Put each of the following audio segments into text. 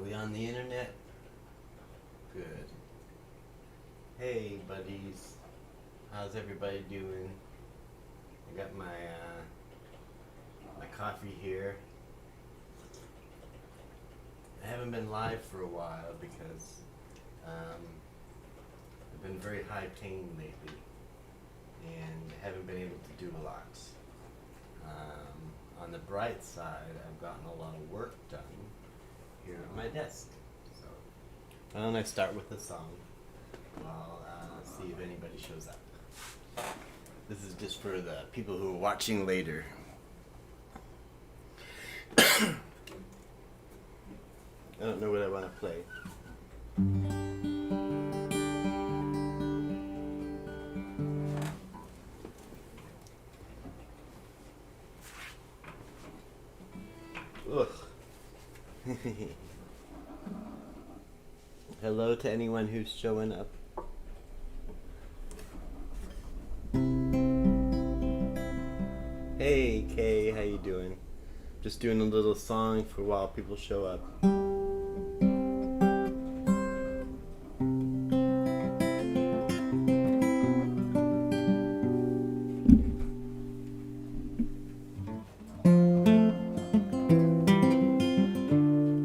we on the internet? Good. Hey, buddies. How's everybody doing? I got my coffee here. I haven't been live for a while because I've been very high pain lately and haven't been able to do a lot. On the bright side, I've gotten a lot of work done here at my desk. So why don't I start with a song? I'll see if anybody shows up. This is just for the people who are watching later. I don't know what I want to play. Ugh. Hello to anyone who's showing up. Hey Kay, how you doing? Just doing a little song for while people show up.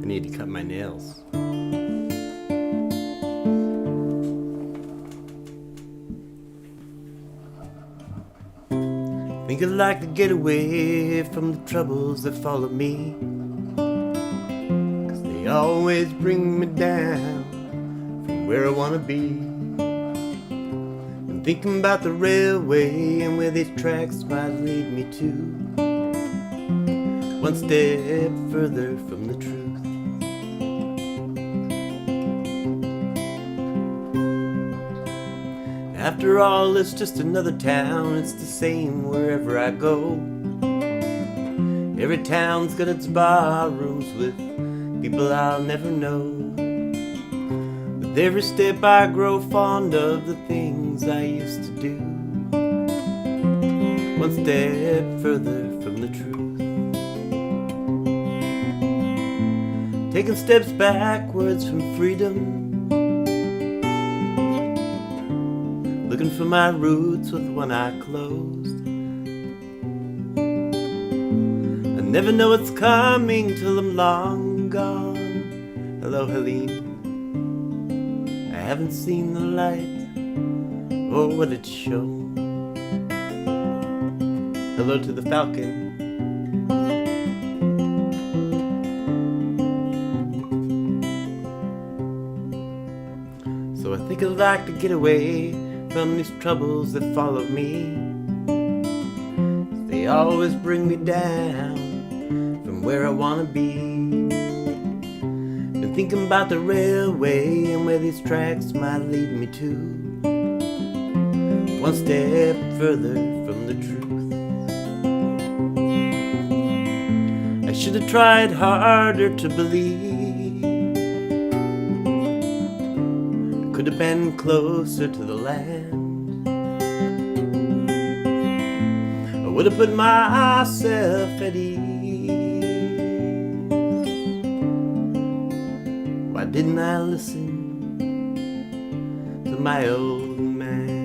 I need to cut my nails. Think I'd like to get away from the troubles that follow me, 'cause they always bring me down from where I wanna be. And thinking about the railway and where these tracks might lead me to, one step further from the truth. After all, it's just another town, it's the same wherever I go. Every town's got its bar rooms with people I'll never know. With every step I grow fond of the things I used to do, one step further from the truth. Taking steps backwards from freedom, looking for my roots with one eye closed. I never know what's coming till I'm long gone. Hello, Helene. I haven't seen the light or what it's shown. Hello to the falcon. So I think I'd like to get away from these troubles that follow me. They always bring me down from where I wanna be. Been thinking about the railway and where these tracks might lead me to, one step further from the truth. I should have tried harder to believe, could have been closer to the land. I would have put myself at ease. Why didn't I listen to my old man?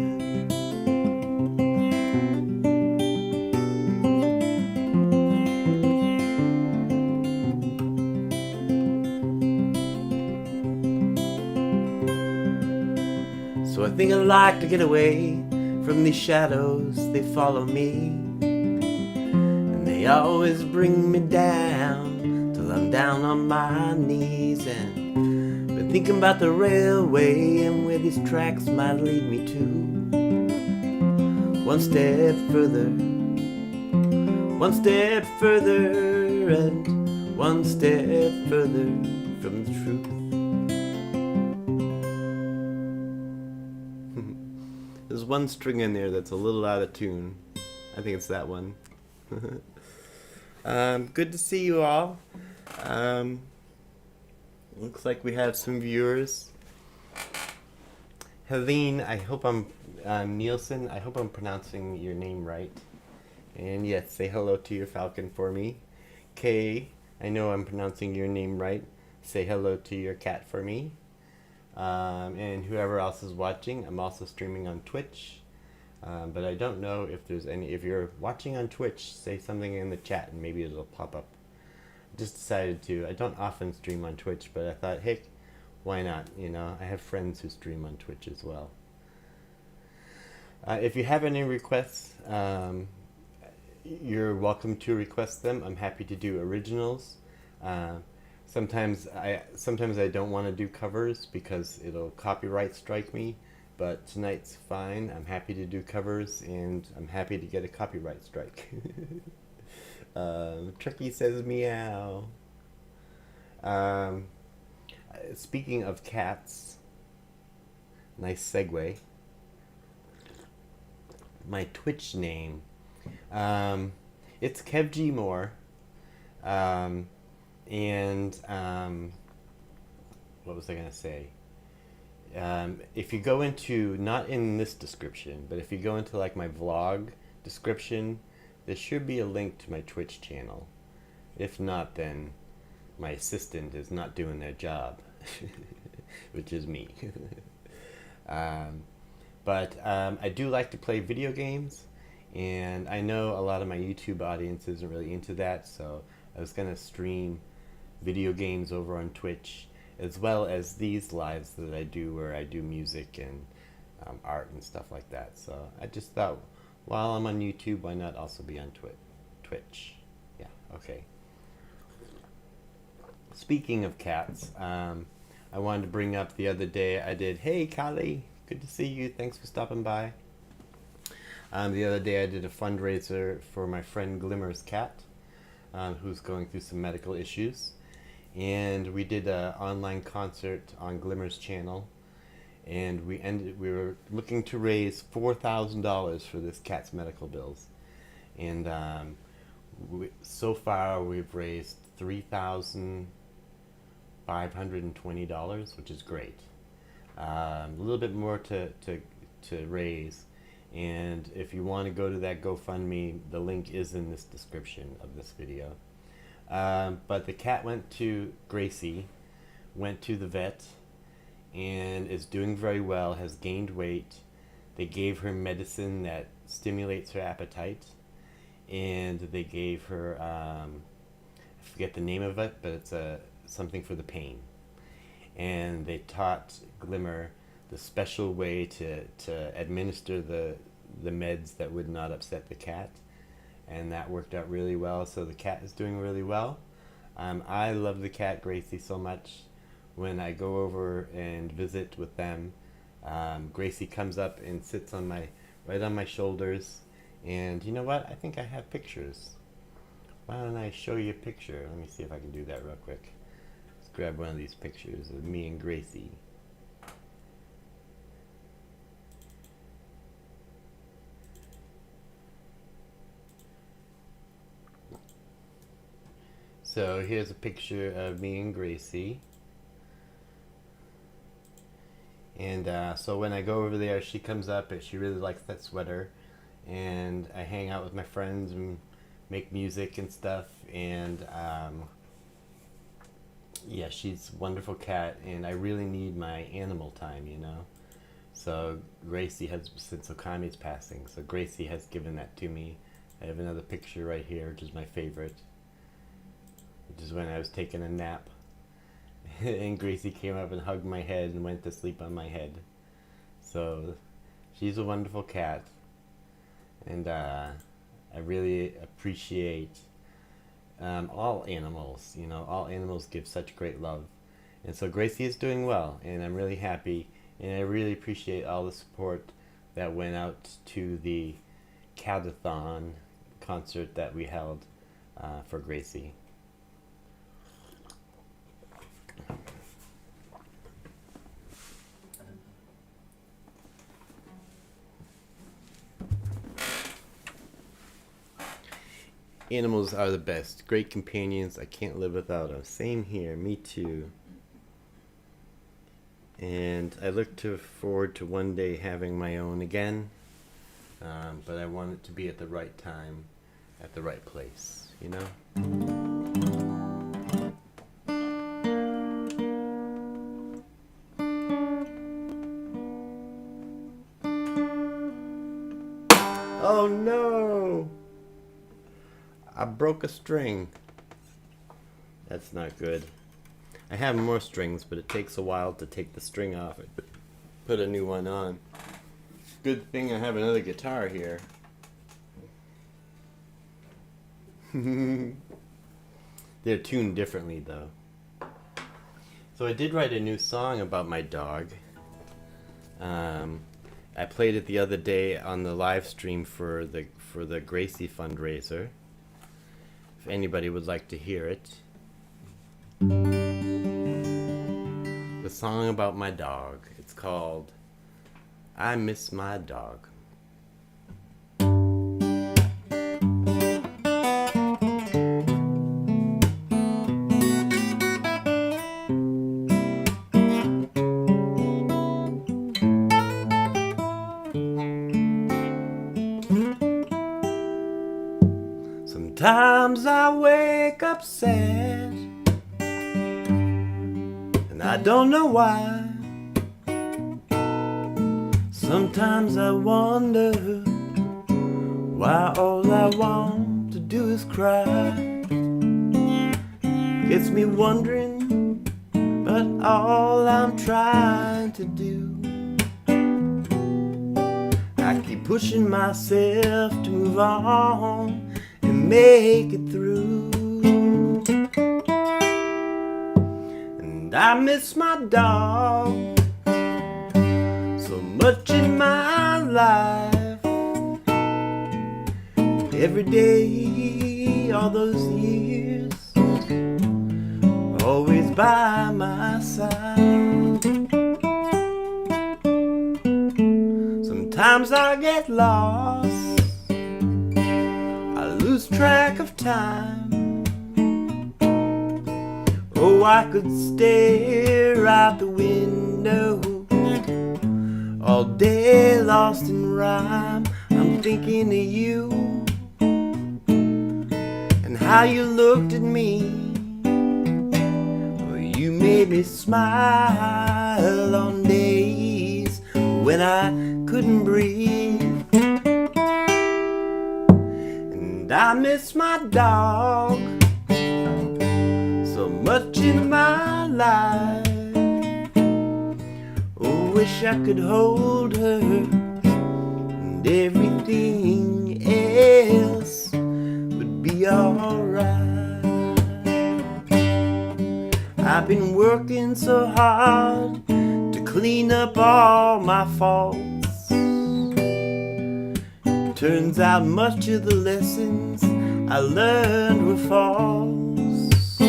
So I think I'd like to get away from these shadows, they follow me. And they always bring me down till I'm down on my knees. And been thinking about the railway and where these tracks might lead me to, one step further, one step further, and one step further from the truth. There's one string in there that's a little out of tune. I think it's that one. Good to see you all. Looks like we have some viewers. Helene, I hope I'm Nielsen. I hope I'm pronouncing your name right. And yes, say hello to your falcon for me. Kay, I know I'm pronouncing your name right. say hello to your cat for me. And whoever else is watching, I'm also streaming on Twitch. But I don't know if there's any. If you're watching on Twitch, say something in the chat and maybe it'll pop up. Just decided to. I don't often stream on Twitch, but I thought, hey, why not? You know, I have friends who stream on Twitch as well. If you have any requests, you're welcome to request them. I'm happy to do originals. Sometimes I don't want to do covers because it'll copyright strike me, but tonight's fine. I'm happy to do covers, and I'm happy to get a copyright strike. Tricky says meow. Speaking of cats, nice segue. My Twitch name, it's Kev G Moore, and what was I gonna say? If you go into, not in this description, but if you go into like my vlog description, there should be a link to my Twitch channel. If not, then my assistant is not doing their job, which is me. But I do like to play video games, and I know a lot of my YouTube audience isn't really into that, so I was going to stream video games over on Twitch, as well as these lives that I do where I do music and art and stuff like that. So I just thought, while I'm on YouTube, why not also be on Twitch? Yeah, okay. Speaking of cats, I wanted to bring up the other day I did, hey Kali, good to see you, thanks for stopping by. The other day I did a fundraiser for my friend Glimmer's cat, who's going through some medical issues. And we did an online concert on Glimmer's channel. And we were looking to raise $4,000 for this cat's medical bills. And so far we've raised $3,520, which is great. A little bit more to raise, and if you want to go to that GoFundMe, the link is in this description of this video. But the cat Gracie went to the vet and is doing very well, has gained weight. They gave her medicine that stimulates her appetite, and they gave her, I forget the name of it, but it's something for the pain. And they taught Glimmer the special way to administer the meds that would not upset the cat, and that worked out really well. So the cat is doing really well. I love the cat Gracie so much. When I go over and visit with them, Gracie comes up and sits on right on my shoulders. And you know what? I think I have pictures. Why don't I show you a picture? Let me see if I can do that real quick. Grab one of these pictures of me and Gracie. So here's a picture of me and Gracie. And so when I go over there, she comes up and she really likes that sweater. And I hang out with my friends and make music and stuff. And yeah, she's a wonderful cat, and I really need my animal time, you know. So Gracie has, since Okami's passing, so Gracie has given that to me. I have another picture right here, which is my favorite, which is when I was taking a nap. And Gracie came up and hugged my head and went to sleep on my head. So she's a wonderful cat, and I really appreciate all animals. You know, all animals give such great love. And so Gracie is doing well, and I'm really happy, and I really appreciate all the support that went out to the Catathon concert that we held for Gracie. Animals are the best. Great companions. I can't live without them. Same here. Me too. And I look forward to one day having my own again. But I want it to be at the right time, at the right place, you know? Oh no! I broke a string. That's not good. I have more strings, but it takes a while to take the string off and put a new one on. Good thing I have another guitar here. They're tuned differently though. So I did write a new song about my dog. I played it the other day on the live stream for the Gracie fundraiser. If anybody would like to hear it. The song about my dog. It's called I Miss My Dog. Sometimes I wake up sad, and I don't know why. Sometimes I wonder why all I want to do is cry. Gets me wondering, but all I'm trying to do, I keep pushing myself to move on and make it through. And I miss my dog so much in my life. Every day, all those years, always by my side. Sometimes I get lost, lose track of time. Oh, I could stare out the window all day lost in rhyme. I'm thinking of you and how you looked at me. Oh, you made me smile on days when I couldn't breathe. I miss my dog so much in my life. Oh, wish I could hold her and everything else would be alright. I've been working so hard to clean up all my faults. Turns out much of the lessons I learned were false.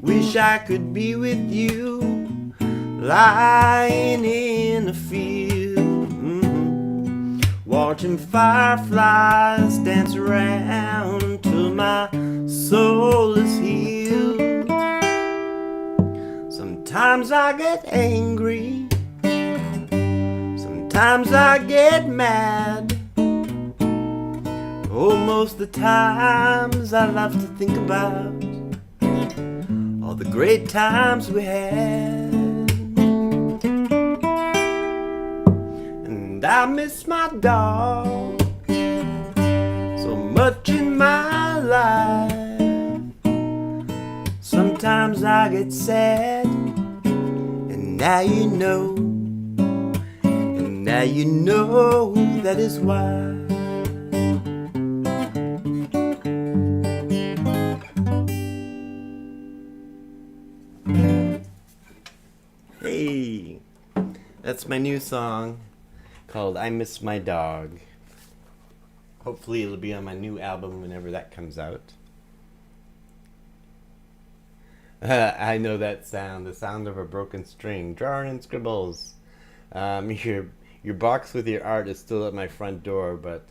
Wish I could be with you, lying in a field, watching fireflies dance around till my soul is healed. Sometimes I get angry, sometimes I get mad. Oh, most of the times I love to think about all the great times we had. And I miss my dog so much in my life. Sometimes I get sad, and now you know. Now you know that is why. Hey, that's my new song called I Miss My Dog. Hopefully it'll be on my new album whenever that comes out. I know that sound, the sound of a broken string. Drawing in scribbles. Your box with your art is still at my front door, but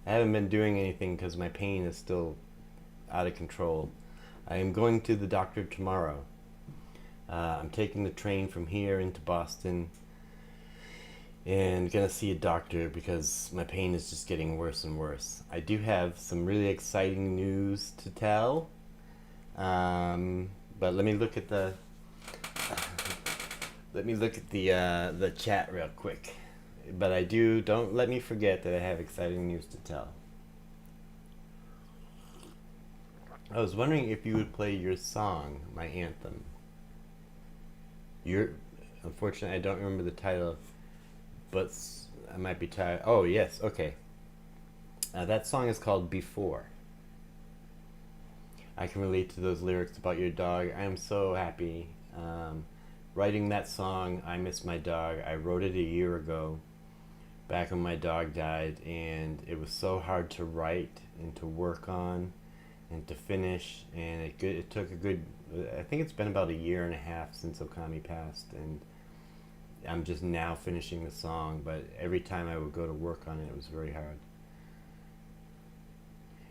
I haven't been doing anything because my pain is still out of control. I am going to the doctor tomorrow. I'm taking the train from here into Boston and gonna see a doctor because my pain is just getting worse and worse. I do have some really exciting news to tell, but let me look at the chat real quick. But don't let me forget that I have exciting news to tell. I was wondering if you would play your song, my anthem. Unfortunately, I don't remember the title, but I might be tired. Oh, yes, okay. That song is called Before. I can relate to those lyrics about your dog. I am so happy. Writing that song, I Miss My Dog, I wrote it a year ago, back when my dog died, and it was so hard to write and to work on and to finish, and it took a good, I think it's been about a year and a half since Okami passed, and I'm just now finishing the song, but every time I would go to work on it, it was very hard.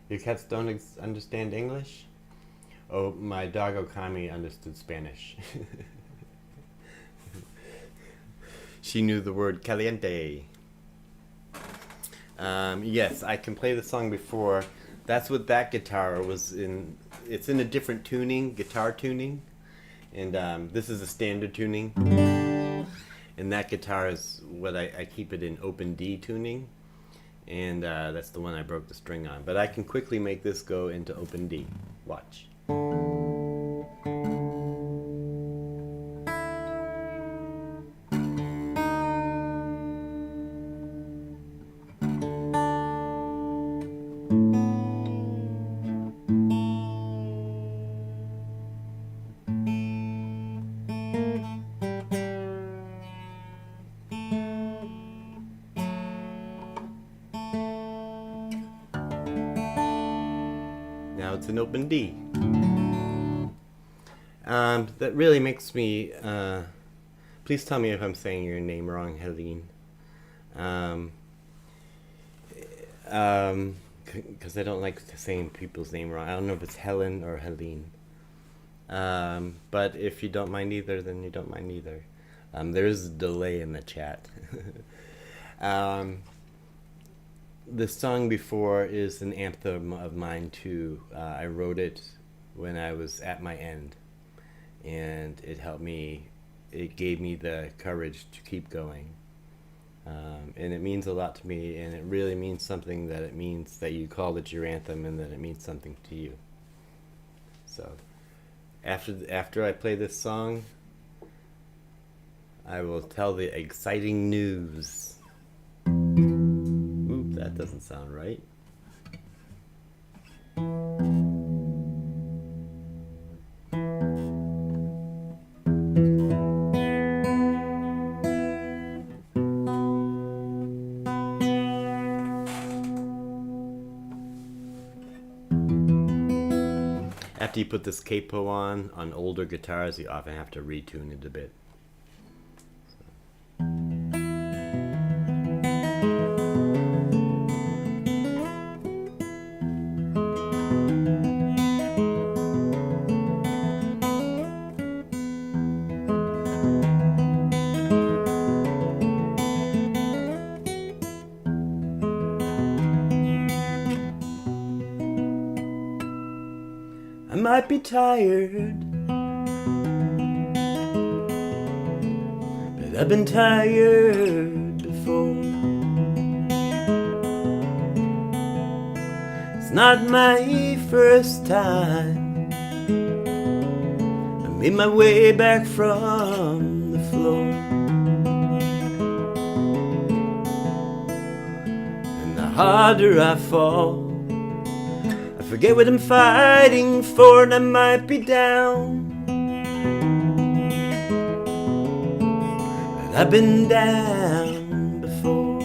Your cats don't understand English? Oh, my dog Okami understood Spanish. She knew the word caliente. Yes, I can play the song Before. That's what that guitar was in. It's in a different tuning, guitar tuning. And this is a standard tuning. And that guitar is what I keep it in open D tuning. And that's the one I broke the string on. But I can quickly make this go into open D. Watch. Now it's an open D. That really makes me, please tell me if I'm saying your name wrong, Helene. Because I don't like saying people's name wrong. I don't know if it's Helen or Helene. But if you don't mind either, then you don't mind either. There is a delay in the chat. The song Before is an anthem of mine too. I wrote it when I was at my end, and it helped me, it gave me the courage to keep going. And it means a lot to me, and it really means something, that it means that you called it your anthem and that it means something to you. So after I play this song, I will tell the exciting news. Oop, that doesn't sound right. After you put this capo on older guitars, you often have to retune it a bit. I might be tired, but I've been tired before. It's not my first time I made my way back from the floor, and the harder I fall, I forget what I'm fighting for, and I might be down, but I've been down before.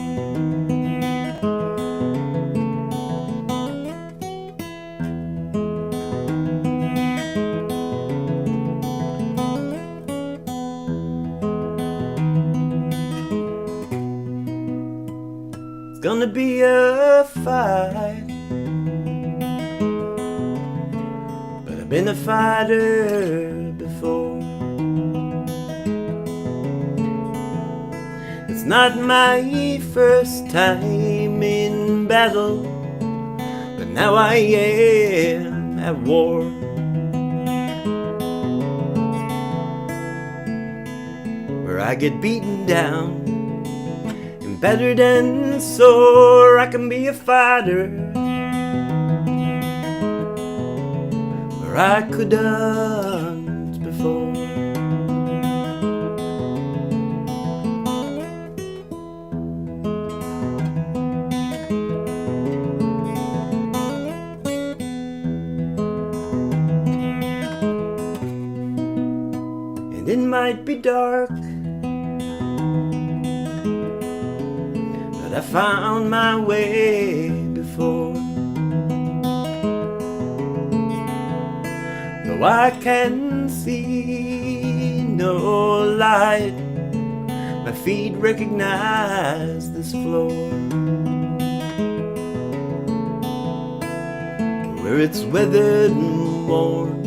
It's gonna be a fight, been a fighter before. It's not my first time in battle, but now I am at war. Where I get beaten down and battered and sore, I can be a fighter, or I could hunt before. And it might be dark, but I found my way before. Though I can see no light, my feet recognize this floor, where it's weathered and worn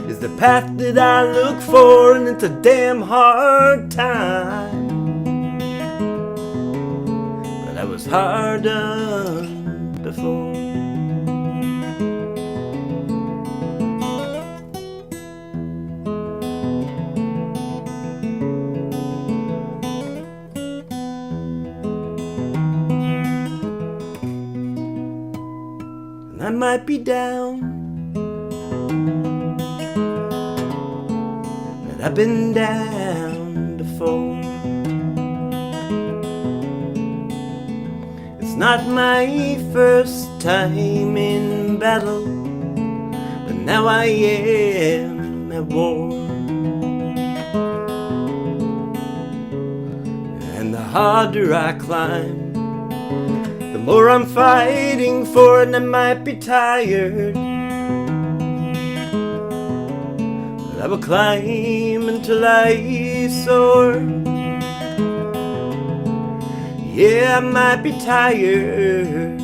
is the path that I look for, and it's a damn hard time, but I was hard done before. And I might be down, I've been down before. It's not my first time in battle, but now I am at war. And the harder I climb, the more I'm fighting for, and I might be tired, I will climb until I soar. Yeah, I might be tired,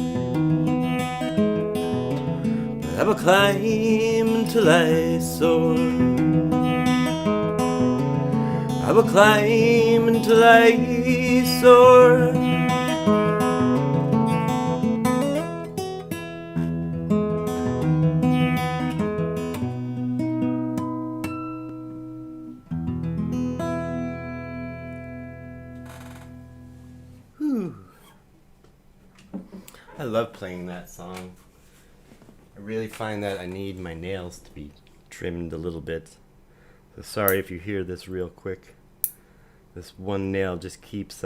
but I will climb until I soar. I will climb until I soar. I love playing that song. I really find that I need my nails to be trimmed a little bit. So sorry if you hear this real quick. This one nail just keeps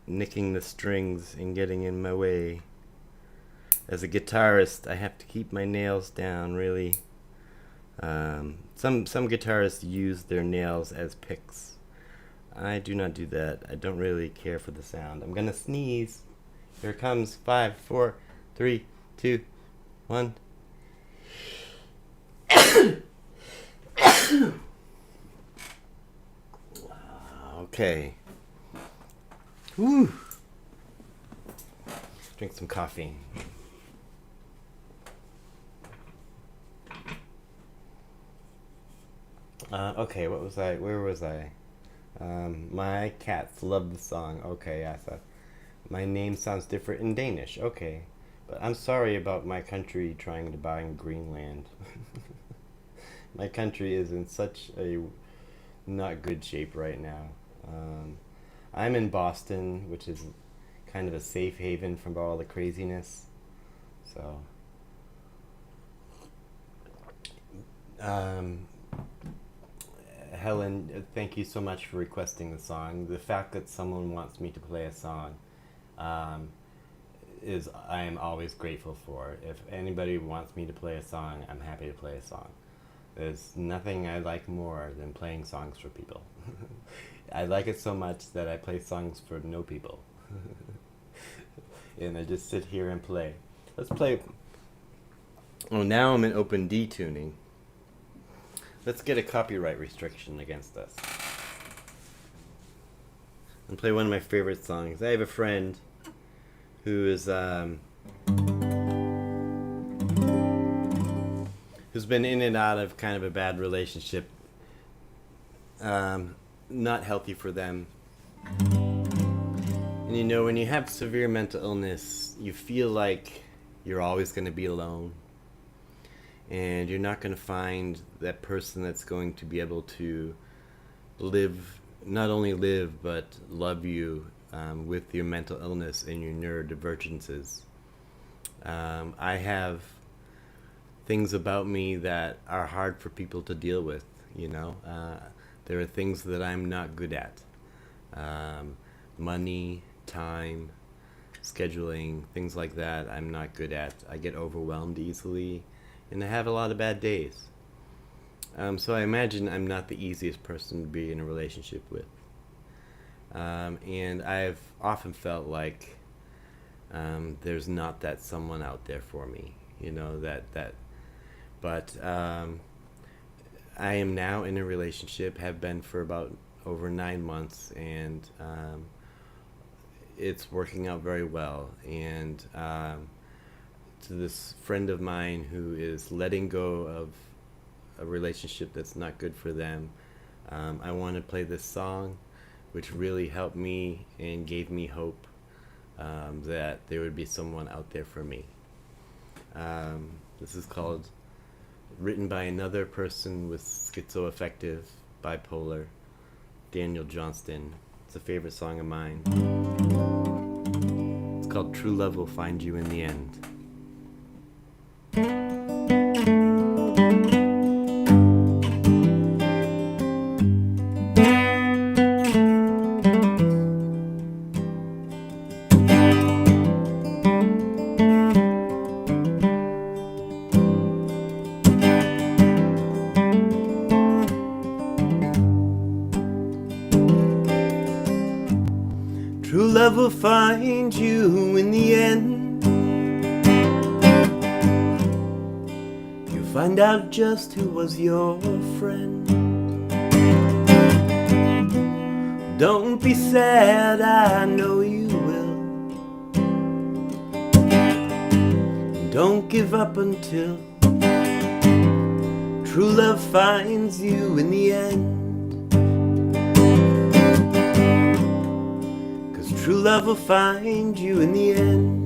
nicking the strings and getting in my way. As a guitarist, I have to keep my nails down really. Some guitarists use their nails as picks. I do not do that. I don't really care for the sound. I'm gonna sneeze. Here it comes. 5, 4, 3, 2, 1. Okay. Whew. Drink some coffee. Okay, what was I? Where was I? My cats love the song. Okay, yeah, so my name sounds different in Danish. Okay, but I'm sorry about my country trying to buy Greenland. My country is in such a not good shape right now. I'm in Boston, which is kind of a safe haven from all the craziness. So, Helen, thank you so much for requesting the song. The fact that someone wants me to play a song is I am always grateful for. If anybody wants me to play a song, I'm happy to play a song. There's nothing I like more than playing songs for people. I like it so much that I play songs for no people. And I just sit here and play. Let's play. Oh, now I'm in open D tuning. Let's get a copyright restriction against us. And play one of my favorite songs. I have a friend who is who's been in and out of kind of a bad relationship. Not healthy for them. And you know, when you have severe mental illness, you feel like you're always going to be alone. And you're not going to find that person that's going to be able to live not only live but love you with your mental illness and your neurodivergences. I have things about me that are hard for people to deal with, you know. There are things that I'm not good at. Money, time, scheduling, things like that I'm not good at. I get overwhelmed easily, and I have a lot of bad days. So I imagine I'm not the easiest person to be in a relationship with. And I've often felt like there's not that someone out there for me, you know, but I am now in a relationship, have been for about over 9 months, and it's working out very well. And to this friend of mine who is letting go of a relationship that's not good for them, I want to play this song, which really helped me and gave me hope that there would be someone out there for me. This is called Written by Another Person with Schizoaffective Bipolar, Daniel Johnston. It's a favorite song of mine. It's called True Love Will Find You in the End. True love will find you in the end. You'll find out just who was your friend. Don't be sad, I know you will. Don't give up until true love finds you in the end. True love will find you in the end.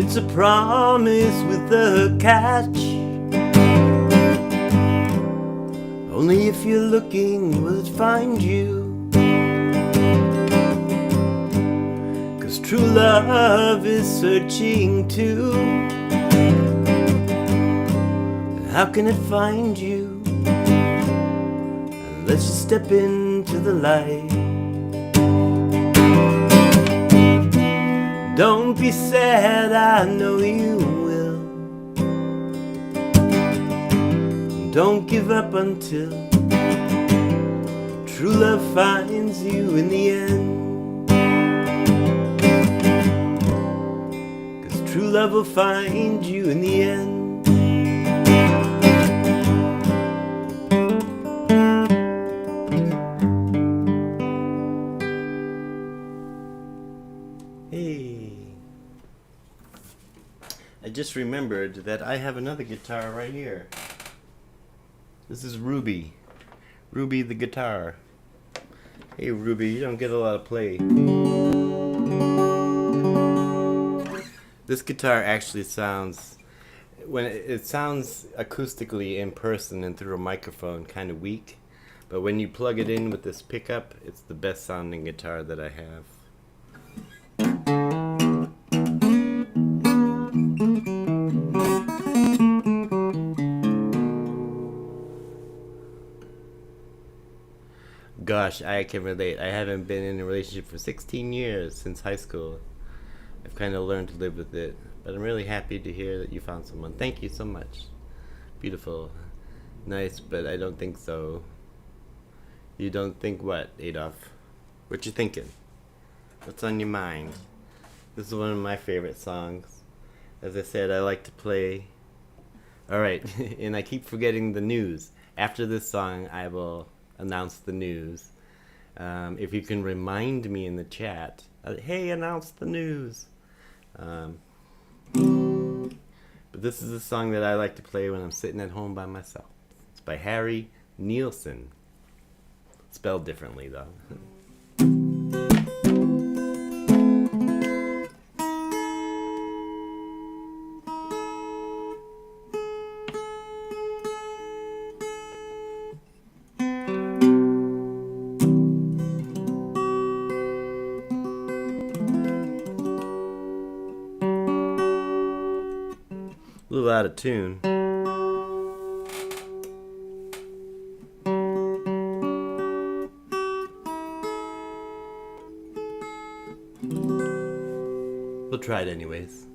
It's a promise with a catch. Only if you're looking will it find you. 'Cause true love is searching too. And how can it find you unless you step into the light? Don't be sad, I know you will. Don't give up until true love finds you in the end. 'Cause true love will find you in the end. Hey. I just remembered that I have another guitar right here. This is Ruby. Ruby the guitar. Hey Ruby, you don't get a lot of play. This guitar actually sounds, when it sounds acoustically in person and through a microphone, kind of weak. But when you plug it in with this pickup, it's the best sounding guitar that I have. Gosh, I can relate. I haven't been in a relationship for 16 years since high school. I've kind of learned to live with it, but I'm really happy to hear that you found someone. Thank you so much. Beautiful. Nice, but I don't think so. You don't think what, Adolf? What you thinking? What's on your mind? This is one of my favorite songs. As I said, I like to play. Alright, and I keep forgetting the news. After this song, I will announce the news. If you can remind me in the chat, hey, announce the news. But this is a song that I like to play when I'm sitting at home by myself. It's by Harry Nilsson. Spelled differently, though. A little out of tune. We'll try it anyways.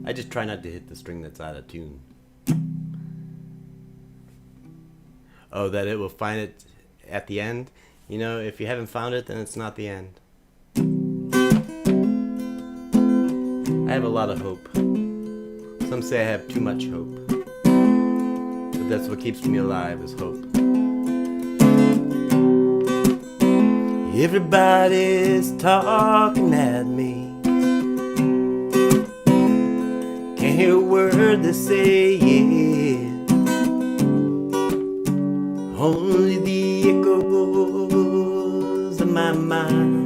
I just try not to hit the string that's out of tune. Oh, that it will find it at the end? You know, if you haven't found it, then it's not the end. I have a lot of hope. Some say I have too much hope, but that's what keeps me alive, is hope. Everybody's talking at me, can't hear a word they say, yeah. Only the echoes of my mind.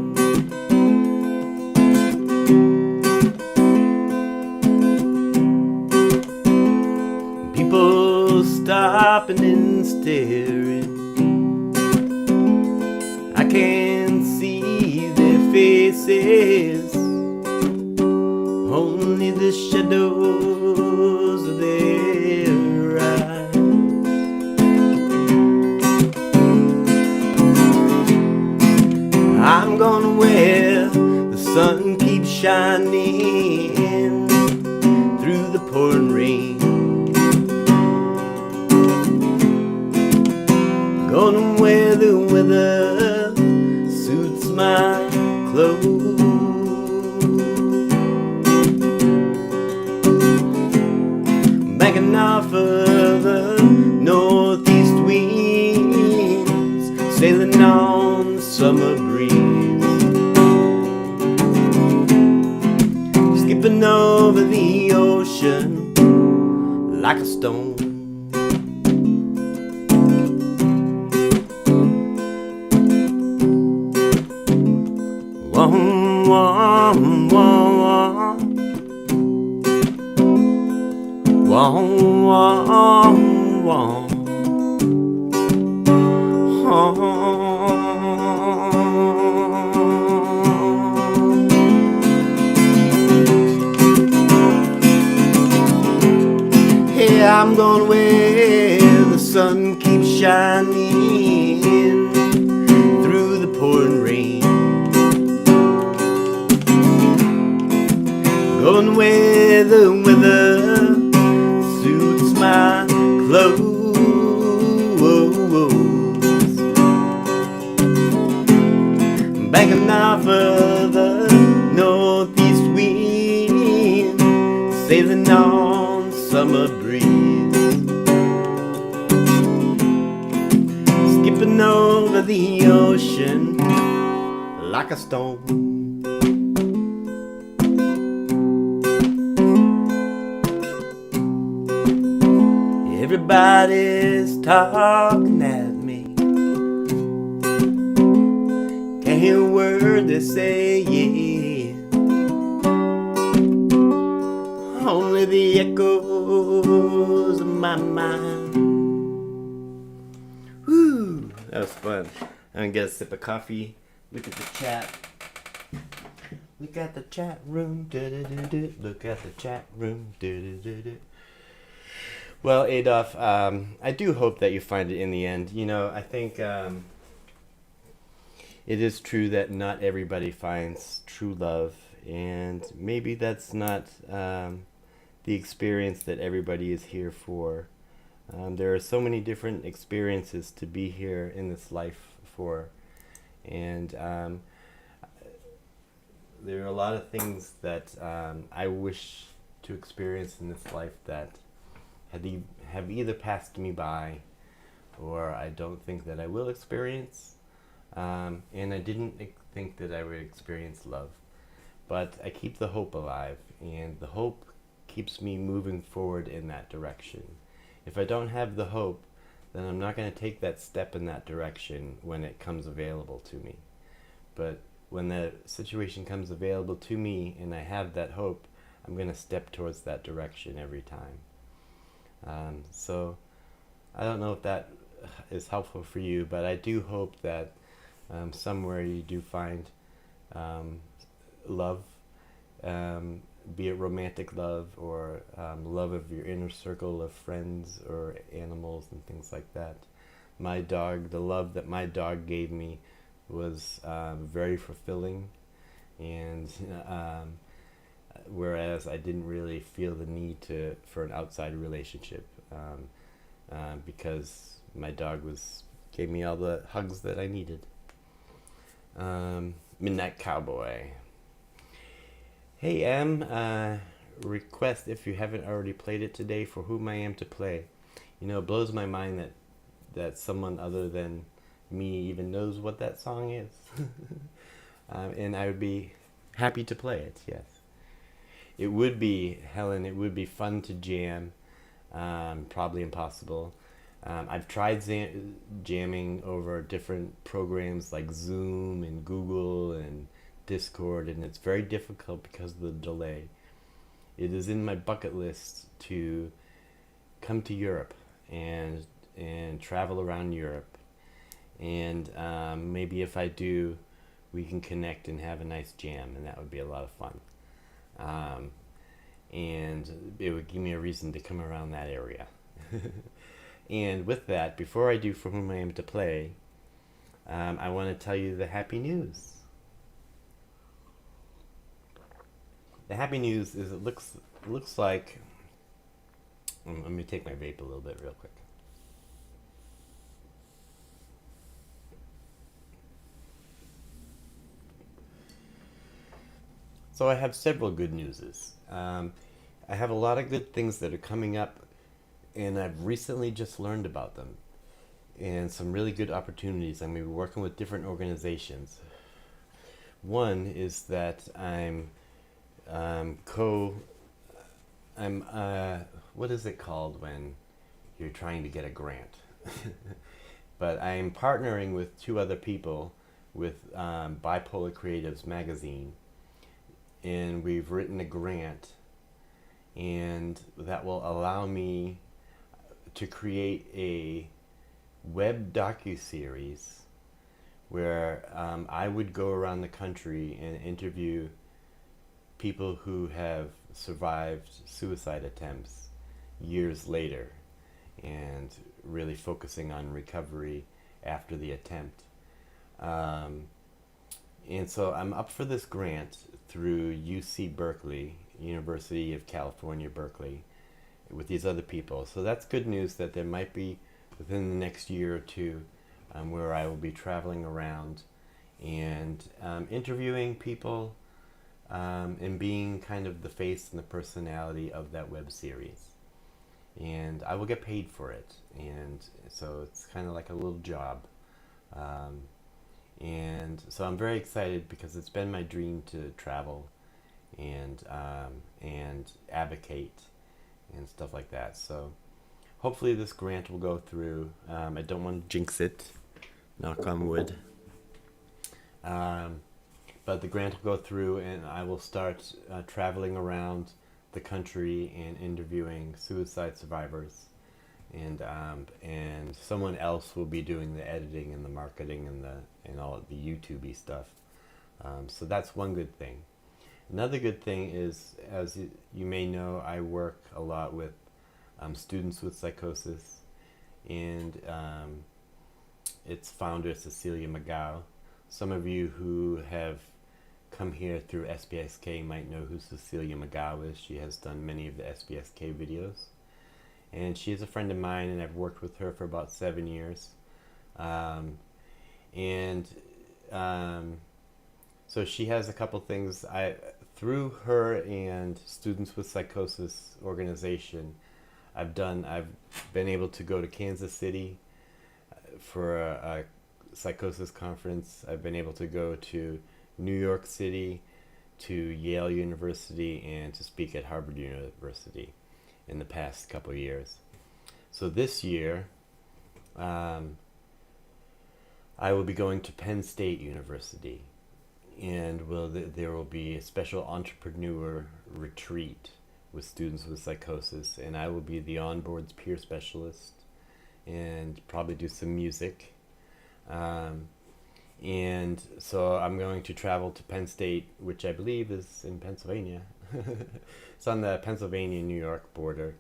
Stopping and staring, I can't see their faces, only the shadows of their eyes. I'm gonna where the sun keeps shining through the pouring rain. Gonna wear the weather suits my clothes. Backing off of the northeast winds, sailing on the summer breeze, skipping over the ocean like a stone. Hey, I'm going where the sun keeps shining through the pouring rain. Going where the weather suits my clothes. Banking off of the northeast wind, sailing on summer breeze, skipping over the ocean like a stone. Everybody's talking at me, can't hear a word they say, yeah. Only the echoes of my mind. Woo, that was fun. I'm gonna get a sip of coffee, look at the chat. Look at the chat room, look at the chat room, Well, Adolf, I do hope that you find it in the end. You know, I think it is true that not everybody finds true love, and maybe that's not the experience that everybody is here for. There are so many different experiences to be here in this life for, and there are a lot of things that I wish to experience in this life that have either passed me by, or I don't think that I will experience. And I didn't think that I would experience love. But I keep the hope alive, and the hope keeps me moving forward in that direction. If I don't have the hope, then I'm not going to take that step in that direction when it comes available to me. But when the situation comes available to me and I have that hope, I'm going to step towards that direction every time. So I don't know if that is helpful for you, but I do hope that somewhere you do find love, be it romantic love or love of your inner circle of friends or animals and things like that. My dog, the love that my dog gave me was very fulfilling, and whereas I didn't really feel the need for an outside relationship, because my dog gave me all the hugs that I needed. Midnight Cowboy. Hey Em, request if you haven't already played it today for Whom I Am to Play. You know, it blows my mind that someone other than me even knows what that song is. And I would be happy to play it, yes. It would be, Helen, it would be fun to jam, probably impossible. I've tried jamming over different programs like Zoom and Google and Discord, and it's very difficult because of the delay. It is in my bucket list to come to Europe and travel around Europe, and maybe if I do, we can connect and have a nice jam, and that would be a lot of fun. And it would give me a reason to come around that area. And with that, before I do For Whom I Am to Play, I want to tell you the happy news. The happy news is it looks like... Let me take my vape a little bit real quick. So I have several good newses. I have a lot of good things that are coming up, and I've recently just learned about them. And some really good opportunities. I'm going to be working with different organizations. One is that what is it called when you're trying to get a grant? But I'm partnering with two other people with Bipolar Creatives magazine, and we've written a grant, and that will allow me to create a web docuseries where I would go around the country and interview people who have survived suicide attempts years later, and really focusing on recovery after the attempt. And so I'm up for this grant through UC Berkeley, University of California, Berkeley, with these other people. So that's good news that there might be within the next year or two where I will be traveling around and interviewing people and being kind of the face and the personality of that web series. And I will get paid for it. And so it's kind of like a little job. And so I'm very excited because it's been my dream to travel and advocate and stuff like that. So hopefully this grant will go through. I don't want to jinx it, knock on wood. But the grant will go through, and I will start traveling around the country and interviewing suicide survivors, and someone else will be doing the editing and the marketing and all of the YouTubey stuff. So that's one good thing. Another good thing is, as you may know, I work a lot with students with psychosis, and its founder, Cecilia McGow. Some of you who have come here through SPSK might know who Cecilia McGow is. She has done many of the SPSK videos. And she is a friend of mine, and I've worked with her for about 7 years. So she has a couple things. Through her and Students with Psychosis organization, I've been able to go to Kansas City for a Psychosis Conference, I've been able to go to New York City, to Yale University, and to speak at Harvard University in the past couple of years. So this year, I will be going to Penn State University, and there will be a special entrepreneur retreat with students with psychosis, and I will be the onboard's peer specialist and probably do some music. And so I'm going to travel to Penn State, which I believe is in Pennsylvania. It's on the Pennsylvania-New York border,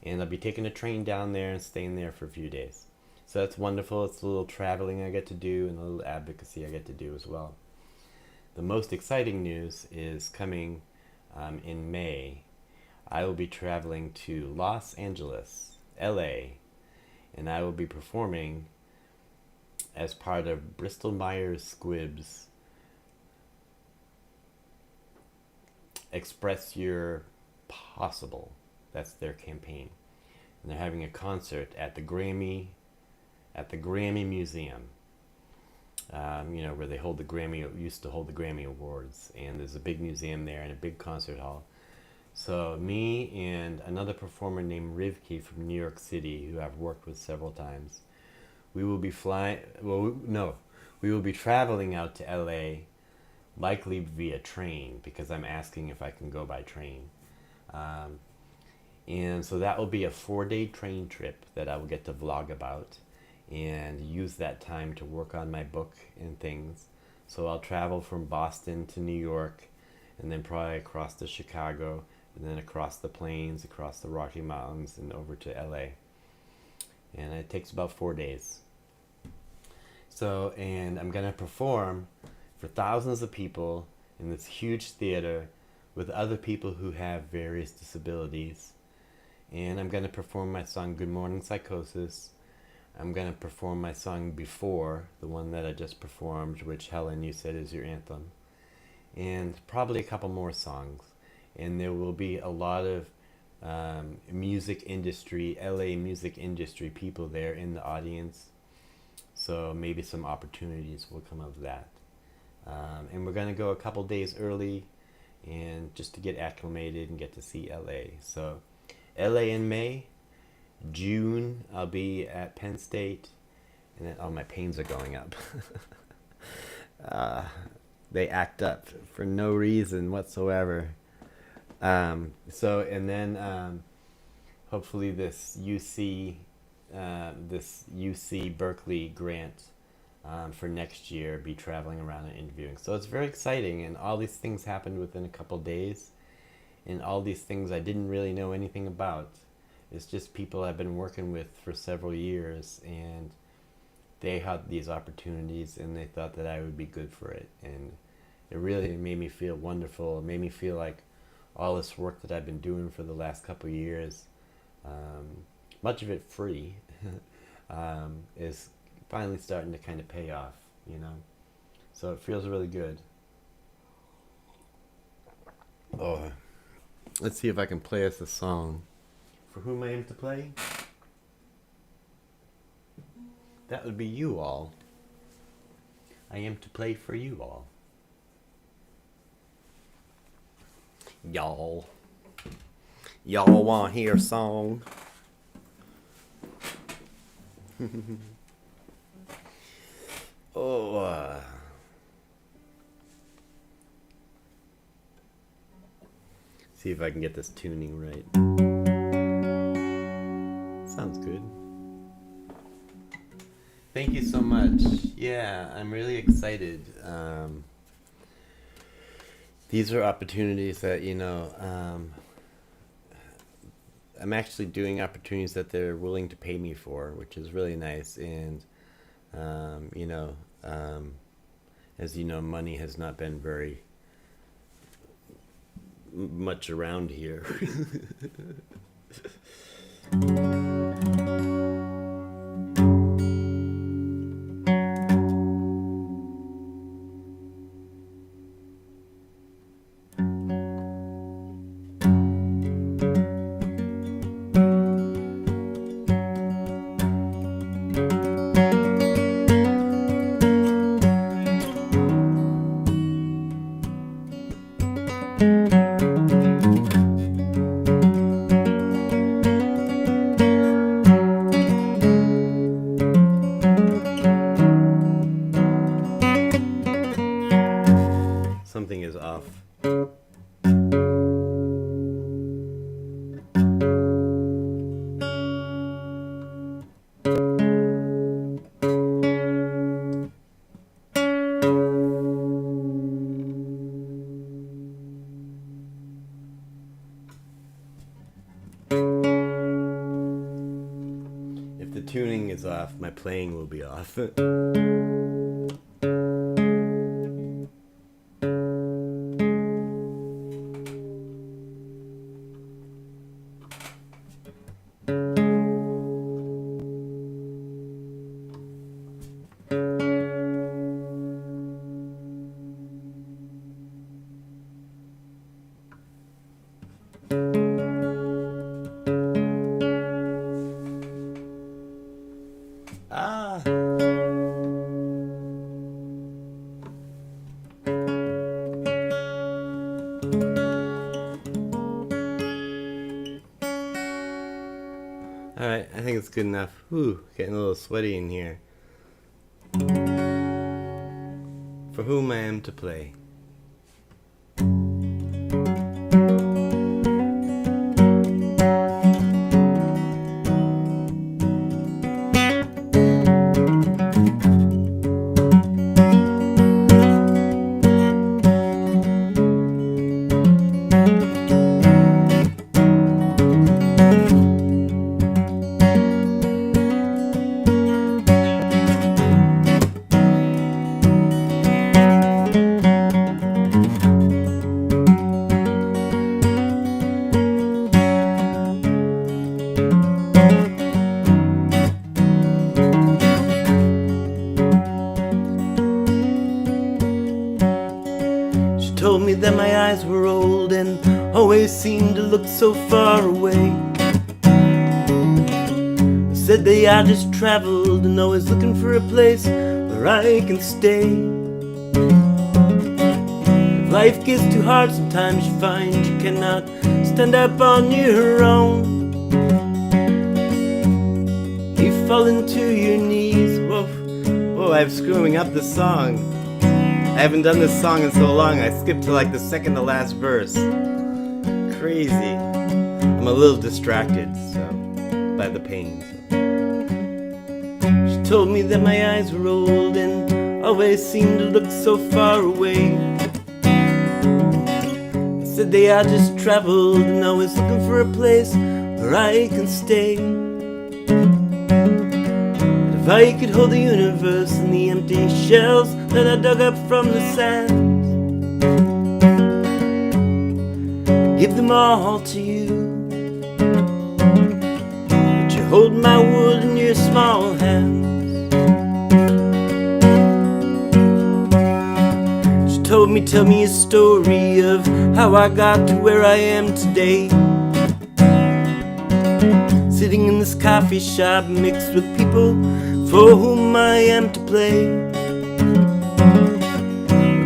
and I'll be taking a train down there and staying there for a few days. So that's wonderful. It's a little traveling I get to do and a little advocacy I get to do as well. The most exciting news is coming in May. I will be traveling to Los Angeles, LA, and I will be performing as part of Bristol Myers Squibb's Express Your Possible. That's their campaign. And they're having a concert at the Grammy Museum. Where they hold used to hold the Grammy Awards, and there's a big museum there and a big concert hall. So me and another performer named Rivki from New York City, who I've worked with several times, we will be traveling out to LA, likely via train, because I'm asking if I can go by train. And so that will be a 4-day train trip that I will get to vlog about and use that time to work on my book and things. So I'll travel from Boston to New York, and then probably across to Chicago, and then across the plains, across the Rocky Mountains, and over to LA. And it takes about 4 days. So, and I'm going to perform for thousands of people in this huge theater with other people who have various disabilities. And I'm going to perform my song Good Morning Psychosis. I'm going to perform my song Before, the one that I just performed, which Helen, you said is your anthem. And probably a couple more songs. And there will be a lot of music industry, LA music industry people there in the audience. So maybe some opportunities will come of that. And we're going to go a couple days early, and just to get acclimated and get to see LA. So LA in May. June, I'll be at Penn State, and then, my pains are going up. They act up for no reason whatsoever. And then hopefully this UC Berkeley grant for next year, be traveling around and interviewing. So it's very exciting, and all these things happened within a couple days, and all these things I didn't really know anything about. It's just people I've been working with for several years, and they had these opportunities, and they thought that I would be good for it. And it really made me feel wonderful. It made me feel like all this work that I've been doing for the last couple of years, much of it free, is finally starting to kind of pay off, So it feels really good. Oh, let's see if I can play us a song. For whom I am to play? That would be you all. I am to play for you all. Y'all. Y'all want to hear a song? See if I can get this tuning right. Sounds good. Thank you so much. Yeah, I'm really excited. These are opportunities that, I'm actually doing opportunities that they're willing to pay me for, which is really nice. And, as you know, money has not been very much around here. off, my playing will be off. Ah. Alright, I think it's good enough. Whew, getting a little sweaty in here. For whom I am to play. Told me that my eyes were old and always seemed to look so far away. Said they I just traveled and always looking for a place where I can stay. If life gets too hard, sometimes you find you cannot stand up on your own. You fall into your knees. Whoa, I'm screwing up the song. I haven't done this song in so long, I skipped to like the second to last verse. Crazy. I'm a little distracted, by the pain. She told me that my eyes were old and always seemed to look so far away. I said they I just traveled and always looking for a place where I can stay. If I could hold the universe in the empty shells that I dug up from the sand, give them all to you, but you hold my world in your small hands. She told me, tell me a story of how I got to where I am today. Sitting in this coffee shop mixed with people for whom I am to play.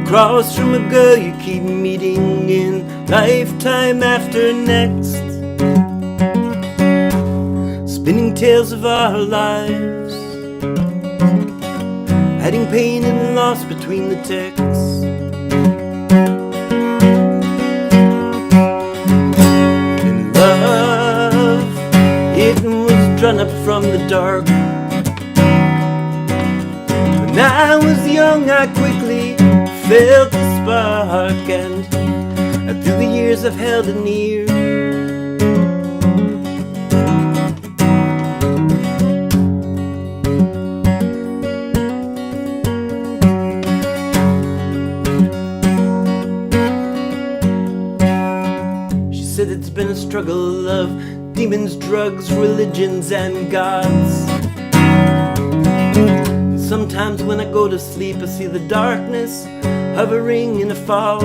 Across from a girl you keep meeting in lifetime after next, spinning tales of our lives, hiding pain and loss between the texts. In love, it was drawn up from the dark. When I was young, I quickly felt the spark, and through the years I've held it near. She said it's been a struggle of demons, drugs, religions, and gods. Sometimes when I go to sleep, I see the darkness hovering in a fog.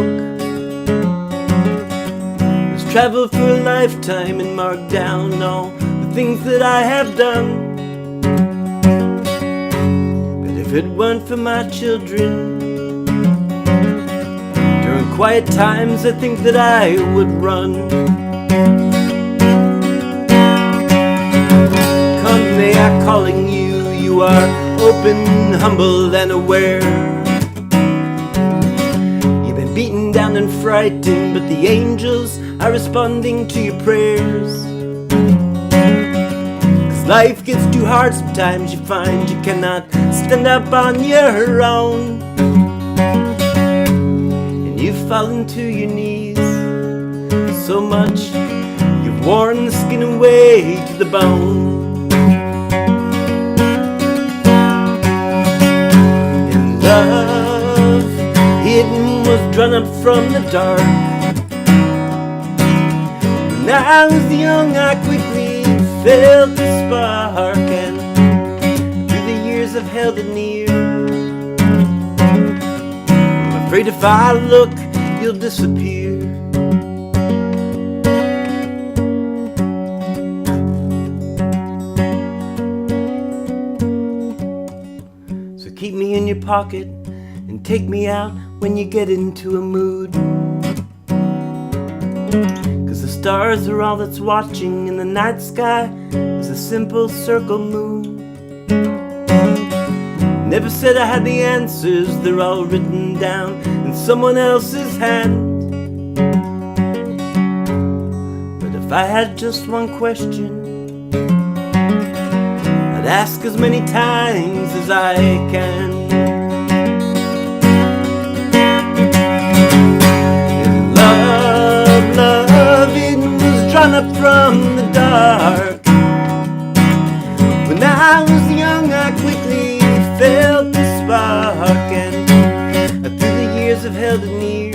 Let's travel for a lifetime and mark down all the things that I have done. But if it weren't for my children, during quiet times I think that I would run. Come, they are calling you, you are open, humble, and aware. You've been beaten down and frightened, but the angels are responding to your prayers. 'Cause life gets too hard, sometimes you find you cannot stand up on your own, and you fall into your knees so much you've worn the skin away to the bone. drawn up from the dark. When I was young, I quickly felt the spark, and through the years I've held it near. I'm afraid if I look, you'll disappear. So keep me in your pocket and take me out when you get into a mood. 'Cause the stars are all that's watching, and the night sky is a simple circle moon. Never said I had the answers, they're all written down in someone else's hand. But if I had just one question, I'd ask as many times as I can. Love, it was drawn up from the dark. When I was young, I quickly felt the spark, and through the years I've held it near.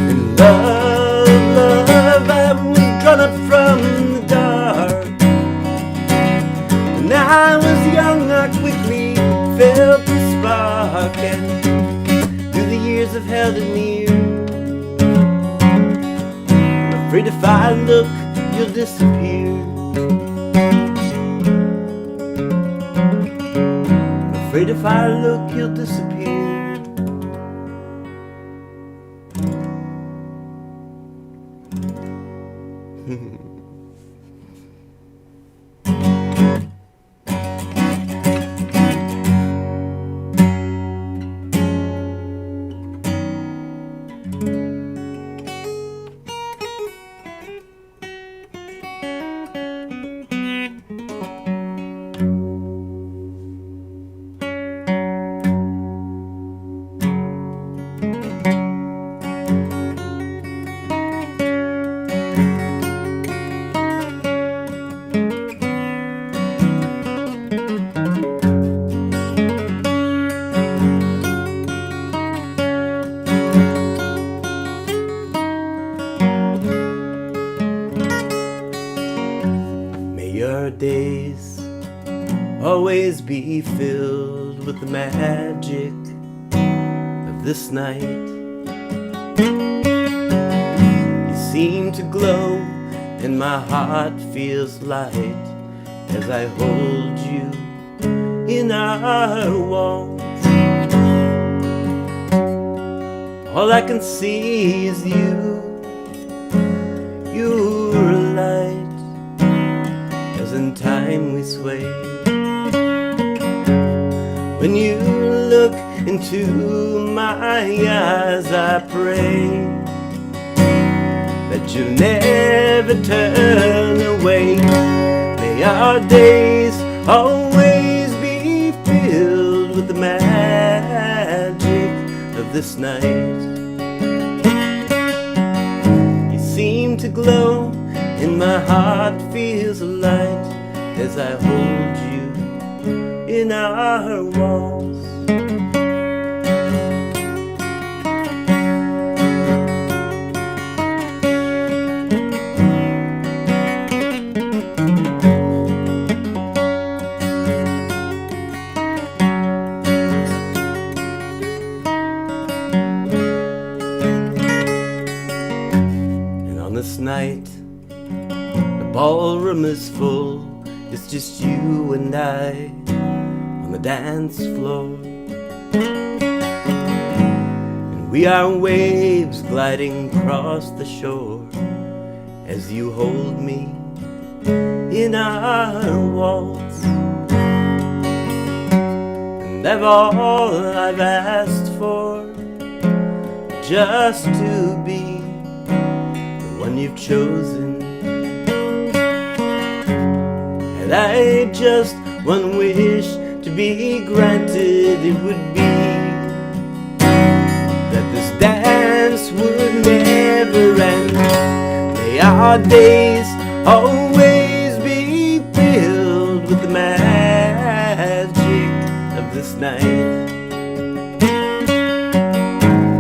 And love, I was drawn up from the dark. When I was young, I quickly felt the spark, and through the years I've held it near. I'm afraid if I look, you'll disappear. I'm afraid if I look, you'll disappear. Your days always be filled with the magic of this night. You seem to glow and my heart feels light as I hold you in our walls. All I can see is you, you're a light. In time we sway. When you look into my eyes, I pray that you'll never turn away. May our days always be filled with the magic of this night. You seem to glow and my heart feels light as I hold you in our walls. And on this night, the ballroom is full. It's just you and I on the dance floor. And we are waves gliding across the shore as you hold me in our waltz. And all I've asked for, just to be the one you've chosen. And I just one wish to be granted, it would be that this dance would never end. May our days always be filled with the magic of this night.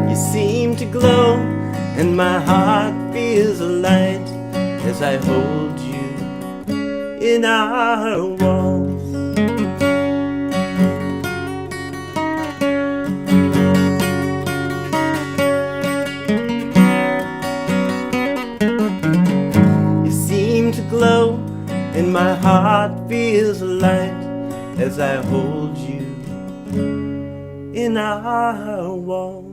You seem to glow, and my heart feels alight as I hold you in our walls. You seem to glow, and my heart feels alight as I hold you in our walls.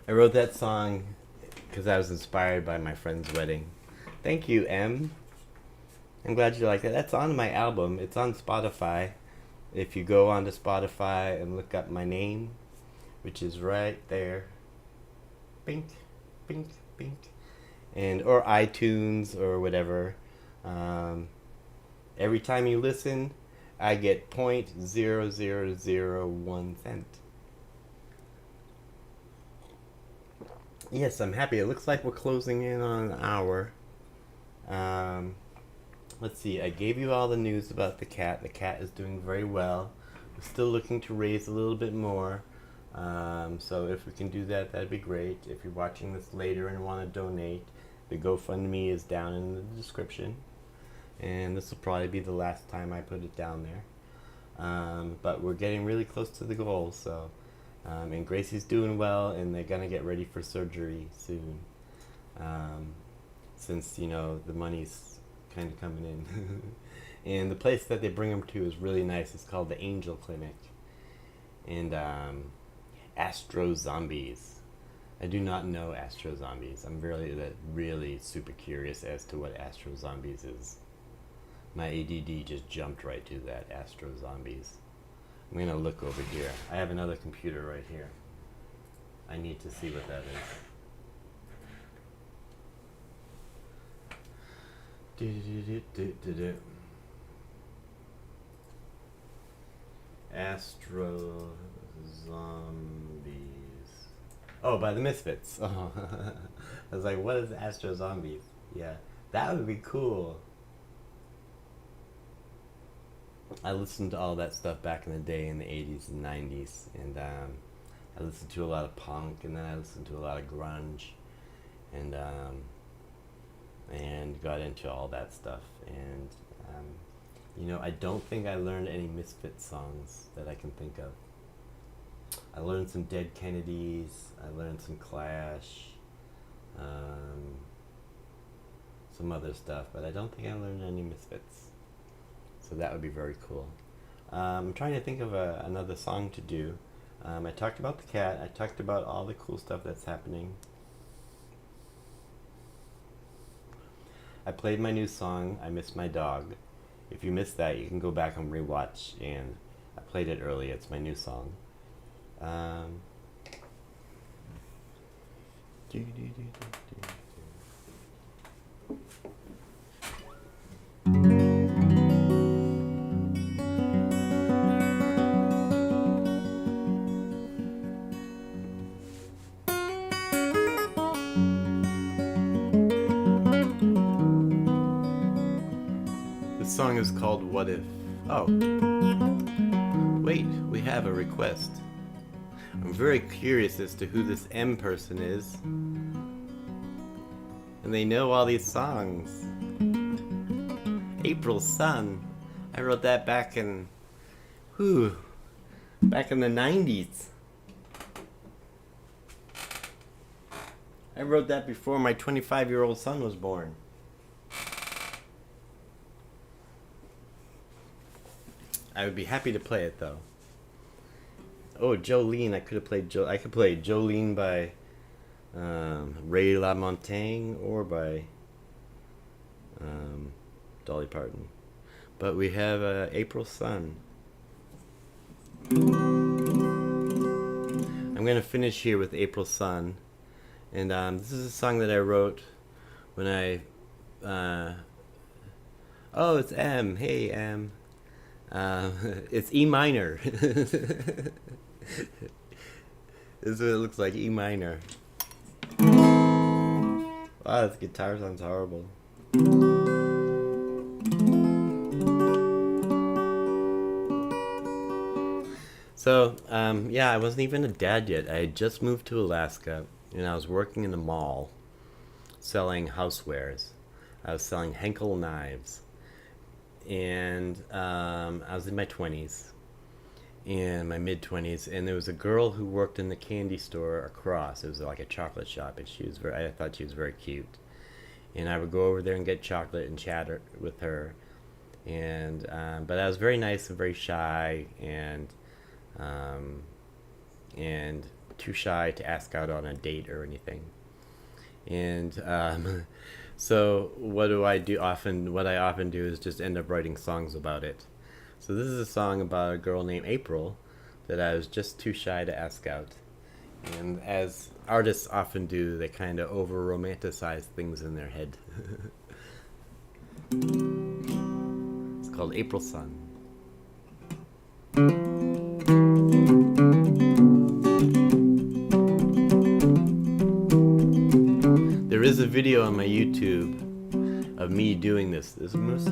I wrote that song because I was inspired by my friend's wedding. Thank you, M. I'm glad you like it. That's on my album. It's on Spotify. If you go onto Spotify and look up my name, which is right there, bink, bink, bink, and or iTunes or whatever. Every time you listen, I get 0.0001 cent. Yes, I'm happy. It looks like we're closing in on an hour. Let's see. I gave you all the news about the cat. The cat is doing very well. We're still looking to raise a little bit more. So if we can do that, that'd be great. If you're watching this later and want to donate, the GoFundMe is down in the description. And this will probably be the last time I put it down there. But we're getting really close to the goal, so... and Gracie's doing well, and they're gonna get ready for surgery soon. Since, you know, the money's kind of coming in. And the place that they bring them to is really nice. It's called the Angel Clinic. And Astro Zombies. I do not know Astro Zombies. I'm really super curious as to what Astro Zombies is. My ADD just jumped right to that, Astro Zombies. I'm going to look over here. I have another computer right here. I need to see what that is. Astro Zombies. Oh, by the Misfits. Oh. I was like, what is Astro Zombies? Yeah, that would be cool. I listened to all that stuff back in the day in the 80s and 90s, and I listened to a lot of punk, and then I listened to a lot of grunge, and got into all that stuff. And you know, I don't think I learned any Misfit songs that I can think of. I learned some Dead Kennedys, I learned some Clash, some other stuff, but I don't think I learned any Misfits. So that would be very cool. I'm trying to think of another song to do. I talked about the cat. I talked about all the cool stuff that's happening. I played my new song, I Miss My Dog. If you missed that, you can go back and rewatch. And I played it early. It's my new song. This song is called What If. Oh. Wait, we have a request. I'm very curious as to who this M person is. And they know all these songs. April Sun. I wrote that back in... back in the 90s. I wrote that before my 25-year-old son was born. I would be happy to play it though. Oh, Jolene! I could play Jolene by Ray LaMontagne or by Dolly Parton. But we have April Sun. I'm gonna finish here with April Sun, and this is a song that I wrote when I Oh, it's M. Hey, M. It's E minor. This is what it looks like, E minor. Wow, this guitar sounds horrible. So, yeah, I wasn't even a dad yet. I had just moved to Alaska, and I was working in the mall selling housewares. I was selling Henkel knives. And I was in my 20s. In my mid-20s, and there was a girl who worked in the candy store across. It was like a chocolate shop, and I thought she was very cute. And I would go over there and get chocolate and chat with her. And but I was very nice and very shy, and too shy to ask out on a date or anything. And so what I often do is just end up writing songs about it. So this is a song about a girl named April that I was just too shy to ask out. And as artists often do, they kind of over-romanticize things in their head. It's called April Sun. There is a video on my YouTube of me doing this. This moose.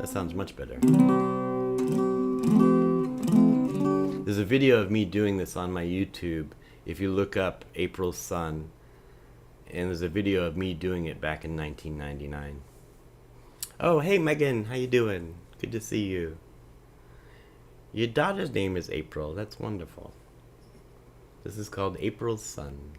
Sounds much better. There's a video of me doing this on my YouTube. If you look up April Sun, and there's a video of me doing it back in 1999. Oh, hey Megan, how you doing? Good to see you. Your daughter's name is April. That's wonderful. This is called April Sun.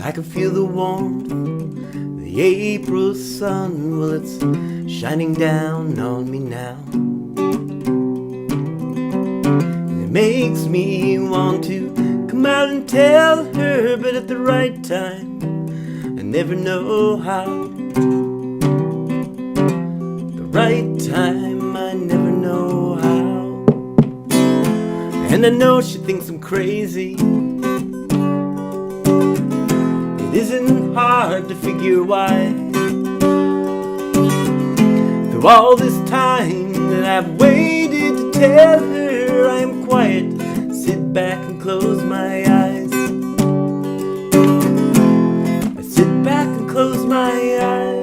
I can feel the warmth of the April sun. Well, it's shining down on me now. And it makes me want to come out and tell her, but at the right time, I never know how. The right time, I never know how. And I know she thinks I'm crazy. It isn't hard to figure why. Through all this time that I've waited to tell her, I am quiet, sit back and close my eyes. I sit back and close my eyes.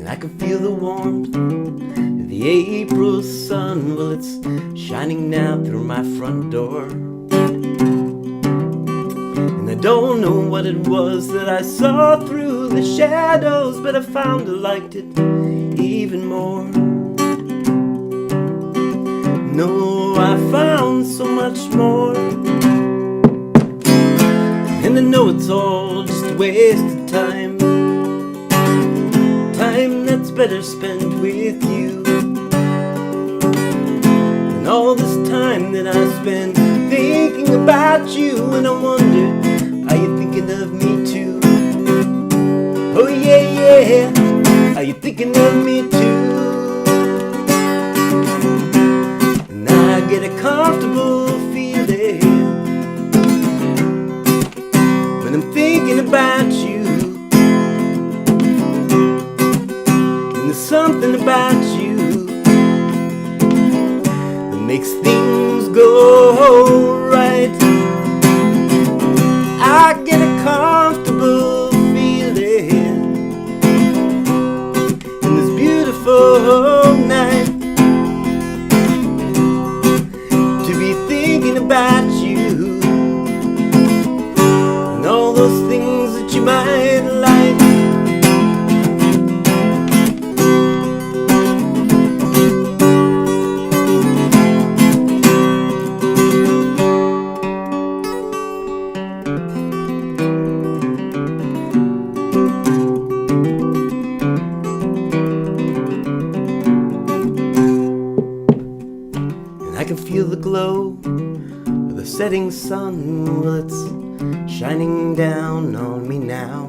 I can feel the warmth of the April sun. Well, it's shining now through my front door. And I don't know what it was that I saw through the shadows, but I found I liked it even more. No, I found so much more. And I know it's all just a waste of time. Time that's better spent with you. And all this time that I spent thinking about you, and I wonder, are you thinking of me too? Oh yeah, yeah, are you thinking of me too? And I get a comfortable feeling when I'm thinking about you. Something about you that makes things go right. I get a comfortable feeling in this beautiful night, to be thinking about you and all those things that you might like. glow of the setting sun. Well, it's shining down on me now,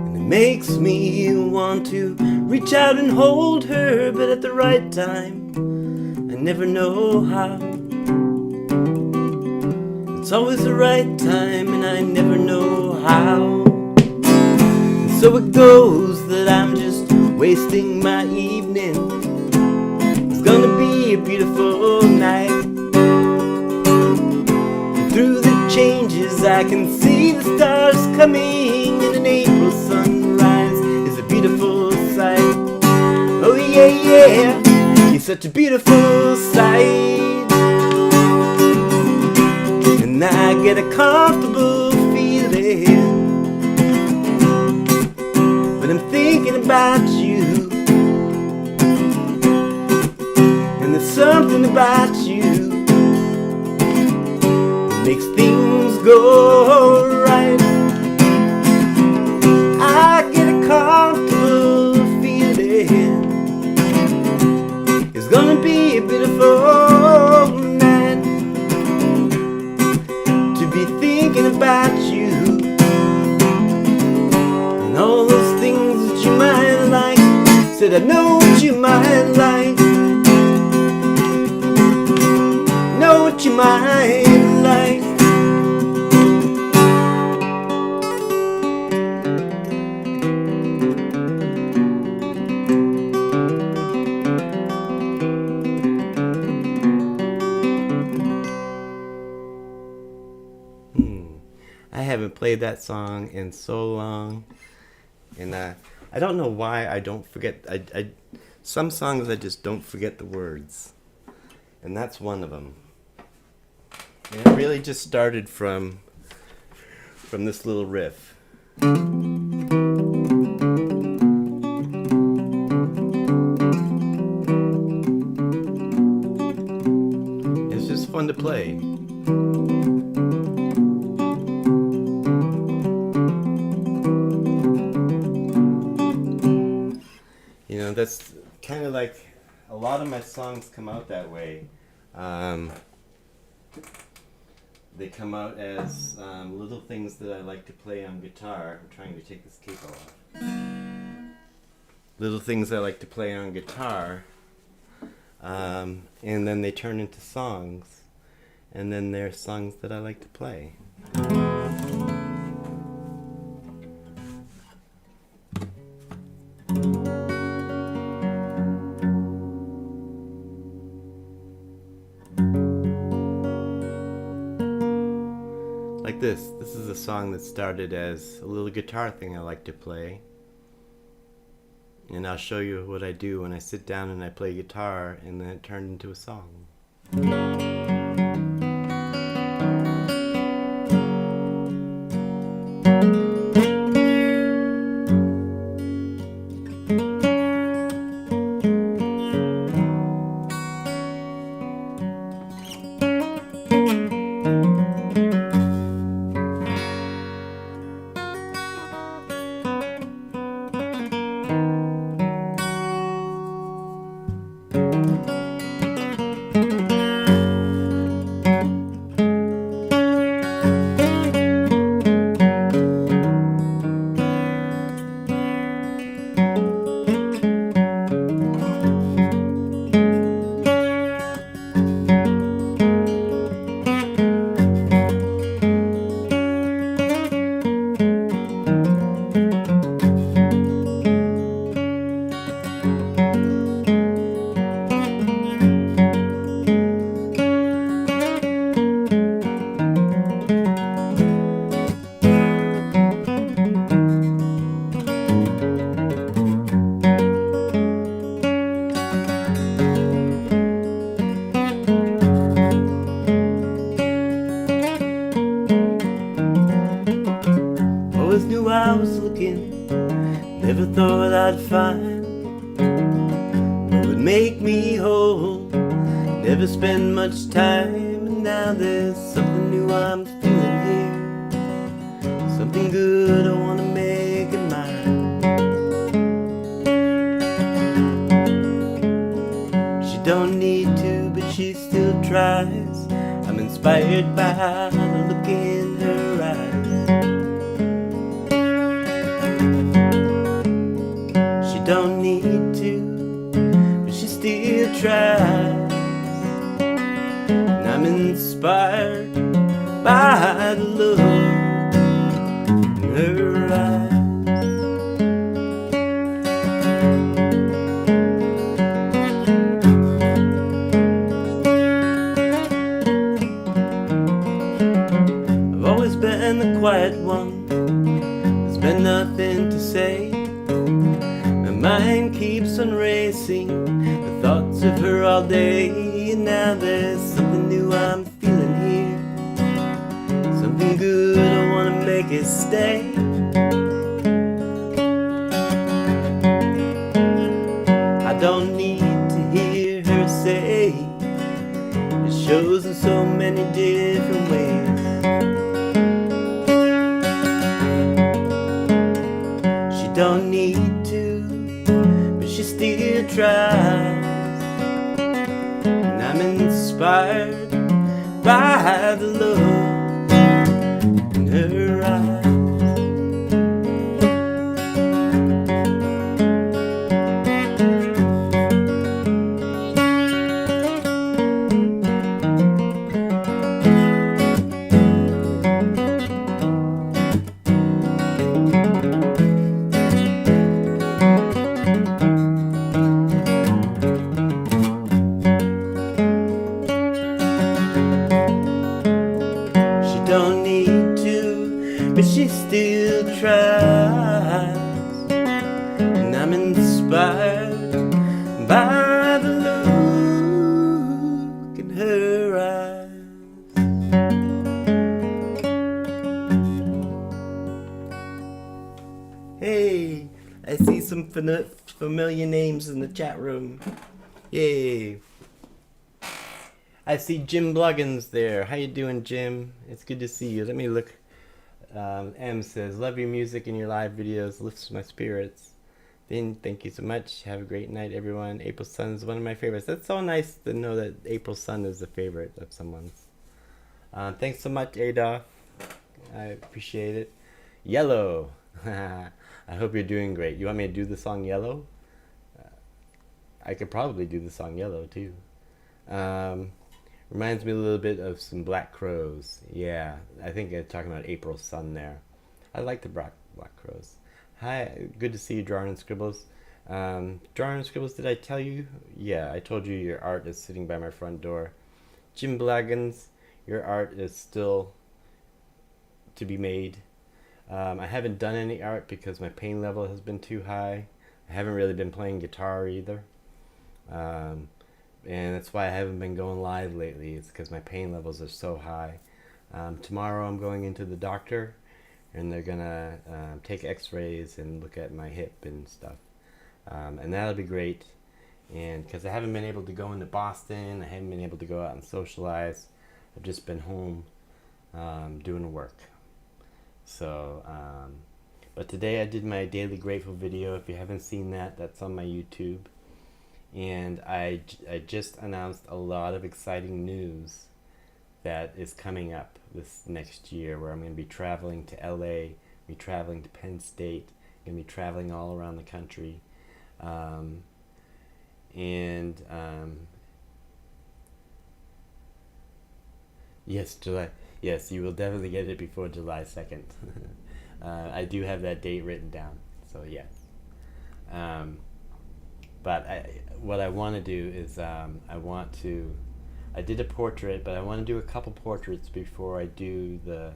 and it makes me want to reach out and hold her, but at the right time I never know how. It's always the right time and I never know how. And so it goes that I'm just wasting my evening. It's gonna be a beautiful night, and through the changes I can see the stars coming, and an April sunrise is a beautiful sight. Oh yeah, yeah, it's such a beautiful sight. And I get a comfortable feeling when I'm thinking about you. And there's something about you that makes things go right. I get a comfortable feeling it's gonna be a beautiful night to be thinking about you and all those things that you might like. Said I know what you might like, know what you might like. I haven't played that song in so long, and I don't know why I don't forget. Some songs I just don't forget the words, and that's one of them. And it really just started from this little riff. It's just fun to play. You know, that's kind of like a lot of my songs come out that way. They come out as little things that I like to play on guitar. I'm trying to take this cape off. Little things I like to play on guitar, and then they turn into songs, and then they're songs that I like to play. Like this. This is a song that started as a little guitar thing I like to play. And I'll show you what I do when I sit down and I play guitar, and then it turned into a song. Always knew I was looking, never thought I'd find what would make me whole. Never spend much time, and now there's something new I'm feeling here. Something good I wanna make it mine. She don't need inspired by the look in her eyes. She don't need to, but she still tries. And I'm inspired by the look in her eyes. I've always been the quiet one, there's been nothing to say. My mind keeps on racing, the thoughts of her all day. And now there's something new I'm feeling here, something good, I wanna make it stay. I don't need to hear her say, it shows in so many different ways. She don't need to, but she still tries. And I'm inspired by the look in her eyes. Don't need to, but she still tries. And I'm inspired by the look in her eyes. Hey, I see some familiar names in the chat room. Yay. I see Jim Bluggins there. How you doing, Jim? It's good to see you. Let me look. M says, love your music and your live videos. Lifts my spirits. Then, thank you so much. Have a great night, everyone. April Sun is one of my favorites. That's so nice to know that April Sun is a favorite of someone's. Thanks so much, Adolf. I appreciate it. Yellow. I hope you're doing great. You want me to do the song Yellow? I could probably do the song Yellow, too. Reminds me a little bit of some Black Crowes. Yeah, I think they're talking about April Sun there. I like the Black Crowes. Hi, good to see you, Drawing and Scribbles. Drawing and Scribbles, did I tell you? Yeah, I told you your art is sitting by my front door. Jim Blaggins, your art is still to be made. I haven't done any art because my pain level has been too high. I haven't really been playing guitar either. And that's why I haven't been going live lately. It's because my pain levels are so high. Tomorrow I'm going into the doctor, and they're gonna take x-rays and look at my hip and stuff. And that'll be great. And because I haven't been able to go into Boston, I haven't been able to go out and socialize. I've just been home doing work. So, but today I did my Daily Grateful video. If you haven't seen that, that's on my YouTube. And I just announced a lot of exciting news that is coming up this next year, where I'm going to be traveling to LA, be traveling to Penn State, going to be traveling all around the country. Yes, July. Yes, you will definitely get it before July 2nd. I do have that date written down, so yes. But what I want to do is I did a portrait, but I want to do a couple portraits before I do the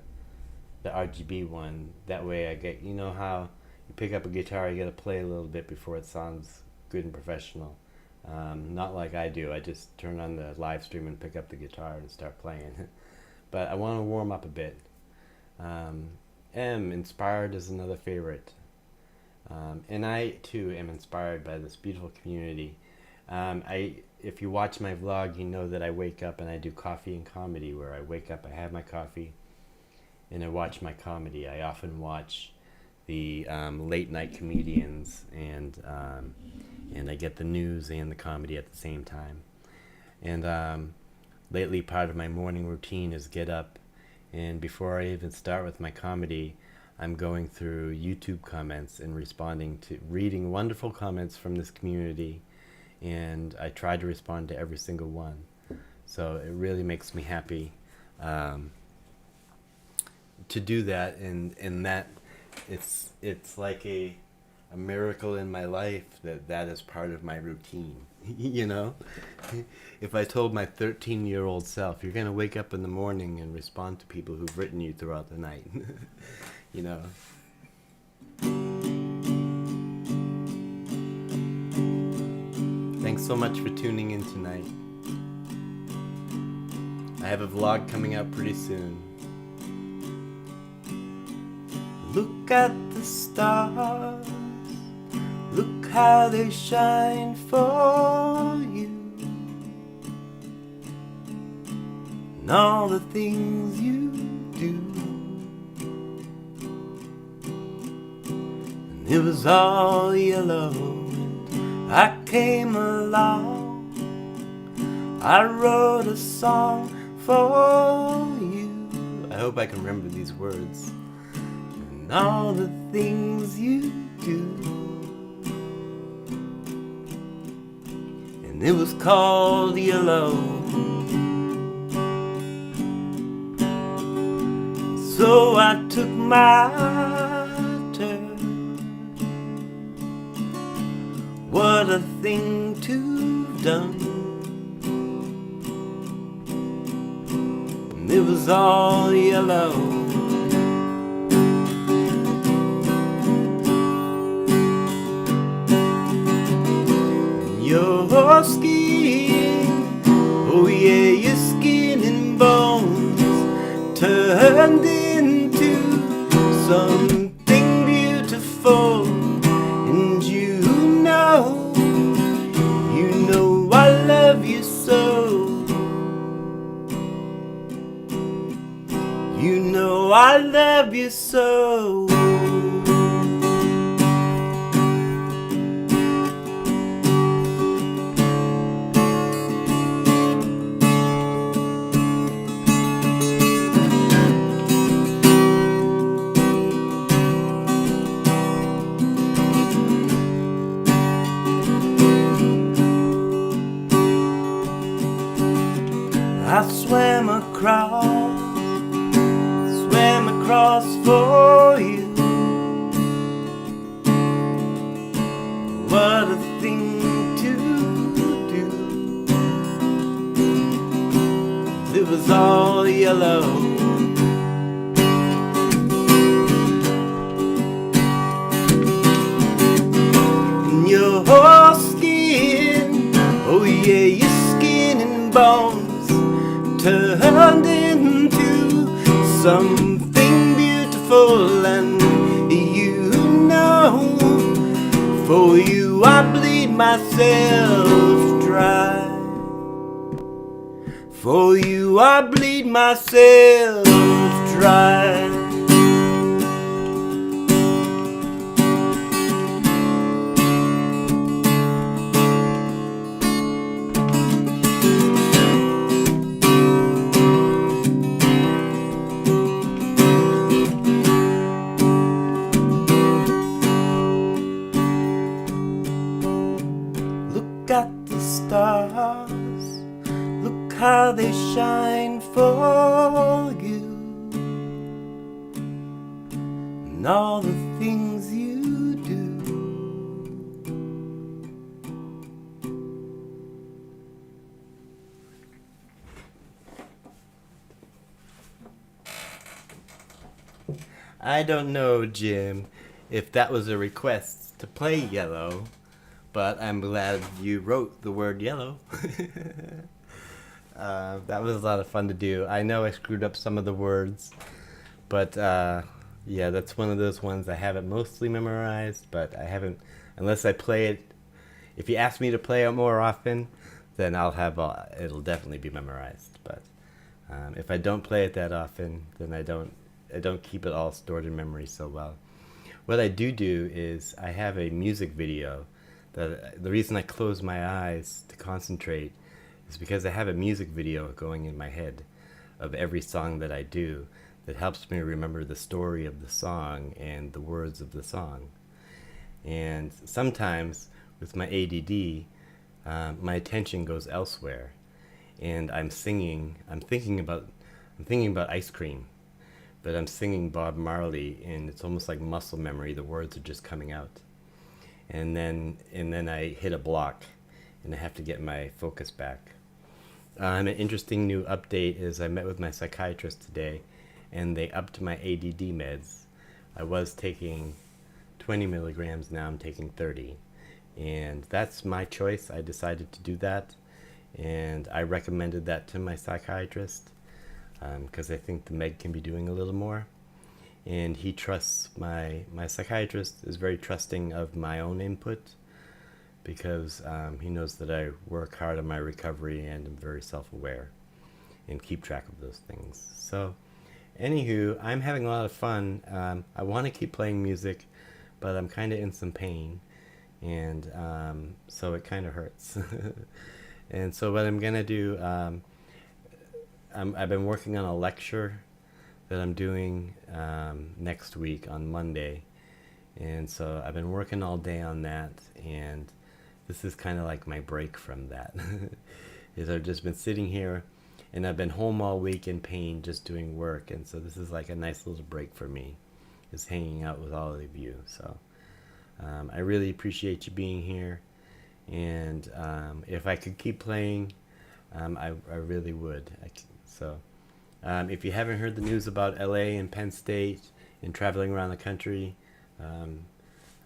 RGB one. That way I get, you know how you pick up a guitar, you got to play a little bit before it sounds good and professional. Not like I do. I just turn on the live stream and pick up the guitar and start playing. But I want to warm up a bit. M, Inspired is another favorite. And I too am inspired by this beautiful community. If you watch my vlog, you know that I wake up and I do coffee and comedy, where I wake up, I have my coffee, and I watch my comedy. I often watch the late night comedians, and I get the news and the comedy at the same time. And lately part of my morning routine is get up, and before I even start with my comedy, I'm going through YouTube comments and responding to reading wonderful comments from this community, and I try to respond to every single one. So it really makes me happy to do that, and that it's like a miracle in my life that is part of my routine. You know, if I told my 13-year-old self, you're gonna wake up in the morning and respond to people who've written you throughout the night, you know. Thanks so much for tuning in tonight. I have a vlog coming out pretty soon. Look at the stars, look how they shine for you, and all the things you do. And it was all yellow, and I came along, I wrote a song for you. I hope I can remember these words. And all the things you do. And it was called Yellow. So I took my turn. What a thing to have done. And it was all yellow. Your skin, oh yeah, your skin and bones turned into something beautiful. And you know I love you so. You know I love you so. I swam across for you. What a thing to do. It was all yellow. And your skin, oh yeah, your skin and bones turned into something beautiful. And you know, for you I bleed myself dry. For you I bleed myself dry. Look at the stars, look how they shine for you, and all the things you do. I don't know, Jim, if that was a request to play Yellow, but I'm glad you wrote the word yellow. That was a lot of fun to do. I know I screwed up some of the words, but yeah, that's one of those ones I haven't mostly memorized, but I haven't, unless I play it. If you ask me to play it more often, then I'll have, it'll definitely be memorized. But if I don't play it that often, then I don't keep it all stored in memory so well. What I do is I have a music video. The reason I close my eyes to concentrate is because I have a music video going in my head of every song that I do that helps me remember the story of the song and the words of the song. And sometimes with my ADD, my attention goes elsewhere, and I'm thinking about ice cream, but I'm singing Bob Marley, and it's almost like muscle memory. The words are just coming out, and then I hit a block, and I have to get my focus back. An interesting new update is I met with my psychiatrist today, and they upped my ADD meds. I was taking 20 milligrams, now I'm taking 30. And that's my choice. I decided to do that, and I recommended that to my psychiatrist because I think the med can be doing a little more. And he trusts, my psychiatrist is very trusting of my own input because he knows that I work hard on my recovery and I'm very self-aware and keep track of those things. So anywho, I'm having a lot of fun. I want to keep playing music, but I'm kind of in some pain, and so it kind of hurts. And so what I'm gonna do, I've been working on a lecture that I'm doing next week on Monday, and so I've been working all day on that, and this is kind of like my break from that. Is I've just been sitting here, and I've been home all week in pain just doing work, and so this is like a nice little break for me, is hanging out with all of you. So I really appreciate you being here, and if I could keep playing, I really would. If you haven't heard the news about LA and Penn State and traveling around the country,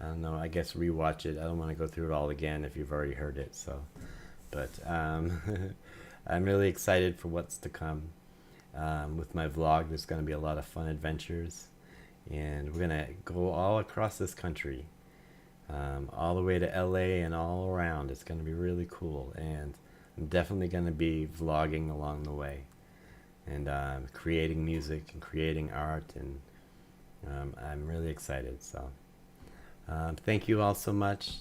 I don't know, I guess rewatch it. I don't want to go through it all again if you've already heard it. But I'm really excited for what's to come with my vlog. There's going to be a lot of fun adventures, and we're going to go all across this country, all the way to LA and all around. It's going to be really cool, and I'm definitely going to be vlogging along the way, and creating music and creating art, and I'm really excited. So thank you all so much.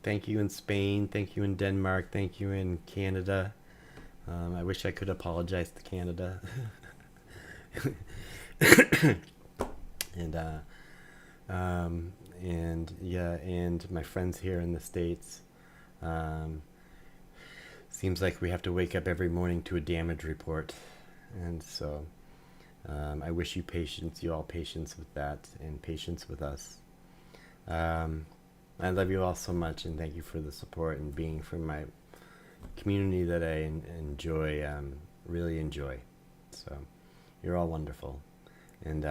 Thank you in Spain, thank you in Denmark, thank you in Canada. I wish I could apologize to Canada. and my friends here in the States. Seems like we have to wake up every morning to a damage report, and so I wish you all patience with that, and patience with us. I love you all so much, and thank you for the support and being from my community that I enjoy, really enjoy. So you're all wonderful. And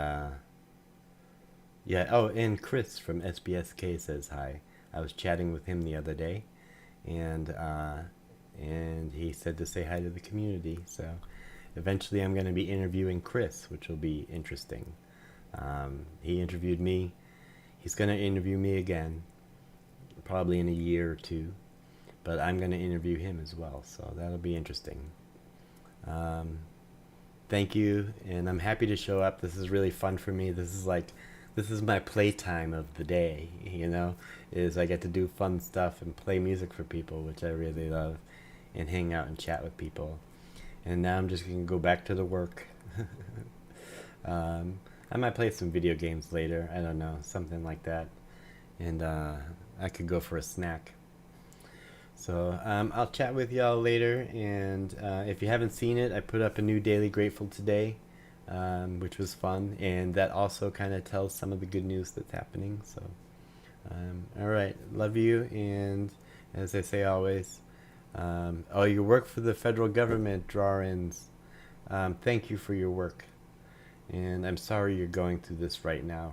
and Chris from SBSK says hi. I was chatting with him the other day, and he said to say hi to the community. So eventually I'm going to be interviewing Chris, which will be interesting. He interviewed me. He's going to interview me again, probably in a year or two, but I'm going to interview him as well, so that'll be interesting. Thank you, and I'm happy to show up. This is really fun for me. This is my playtime of the day, is I get to do fun stuff and play music for people, which I really love, and hang out and chat with people. And now I'm just going to go back to the work. I might play some video games later. I don't know, something like that. And I could go for a snack. So I'll chat with y'all later. And if you haven't seen it, I put up a new Daily Grateful today, which was fun. And that also kind of tells some of the good news that's happening. So, all right. Love you. And as I say always, you work for the federal government, draw-ins. Thank you for your work. And I'm sorry you're going through this right now.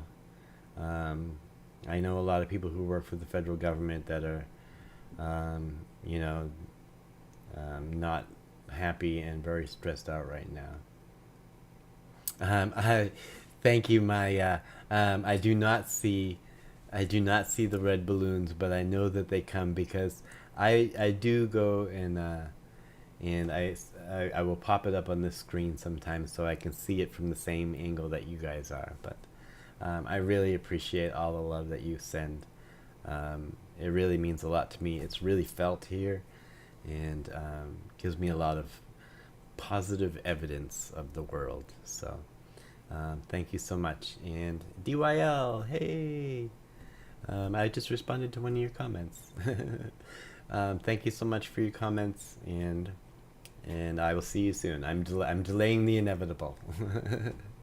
I know a lot of people who work for the federal government that are, not happy and very stressed out right now. Thank you, Maya. I do not see the red balloons, but I know that they come because I do go and I will pop it up on this screen sometimes so I can see it from the same angle that you guys are. But I really appreciate all the love that you send. It really means a lot to me. It's really felt here, and gives me a lot of positive evidence of the world. So thank you so much. And DYL, hey, I just responded to one of your comments. Thank you so much for your comments, and I will see you soon. I'm delaying the inevitable.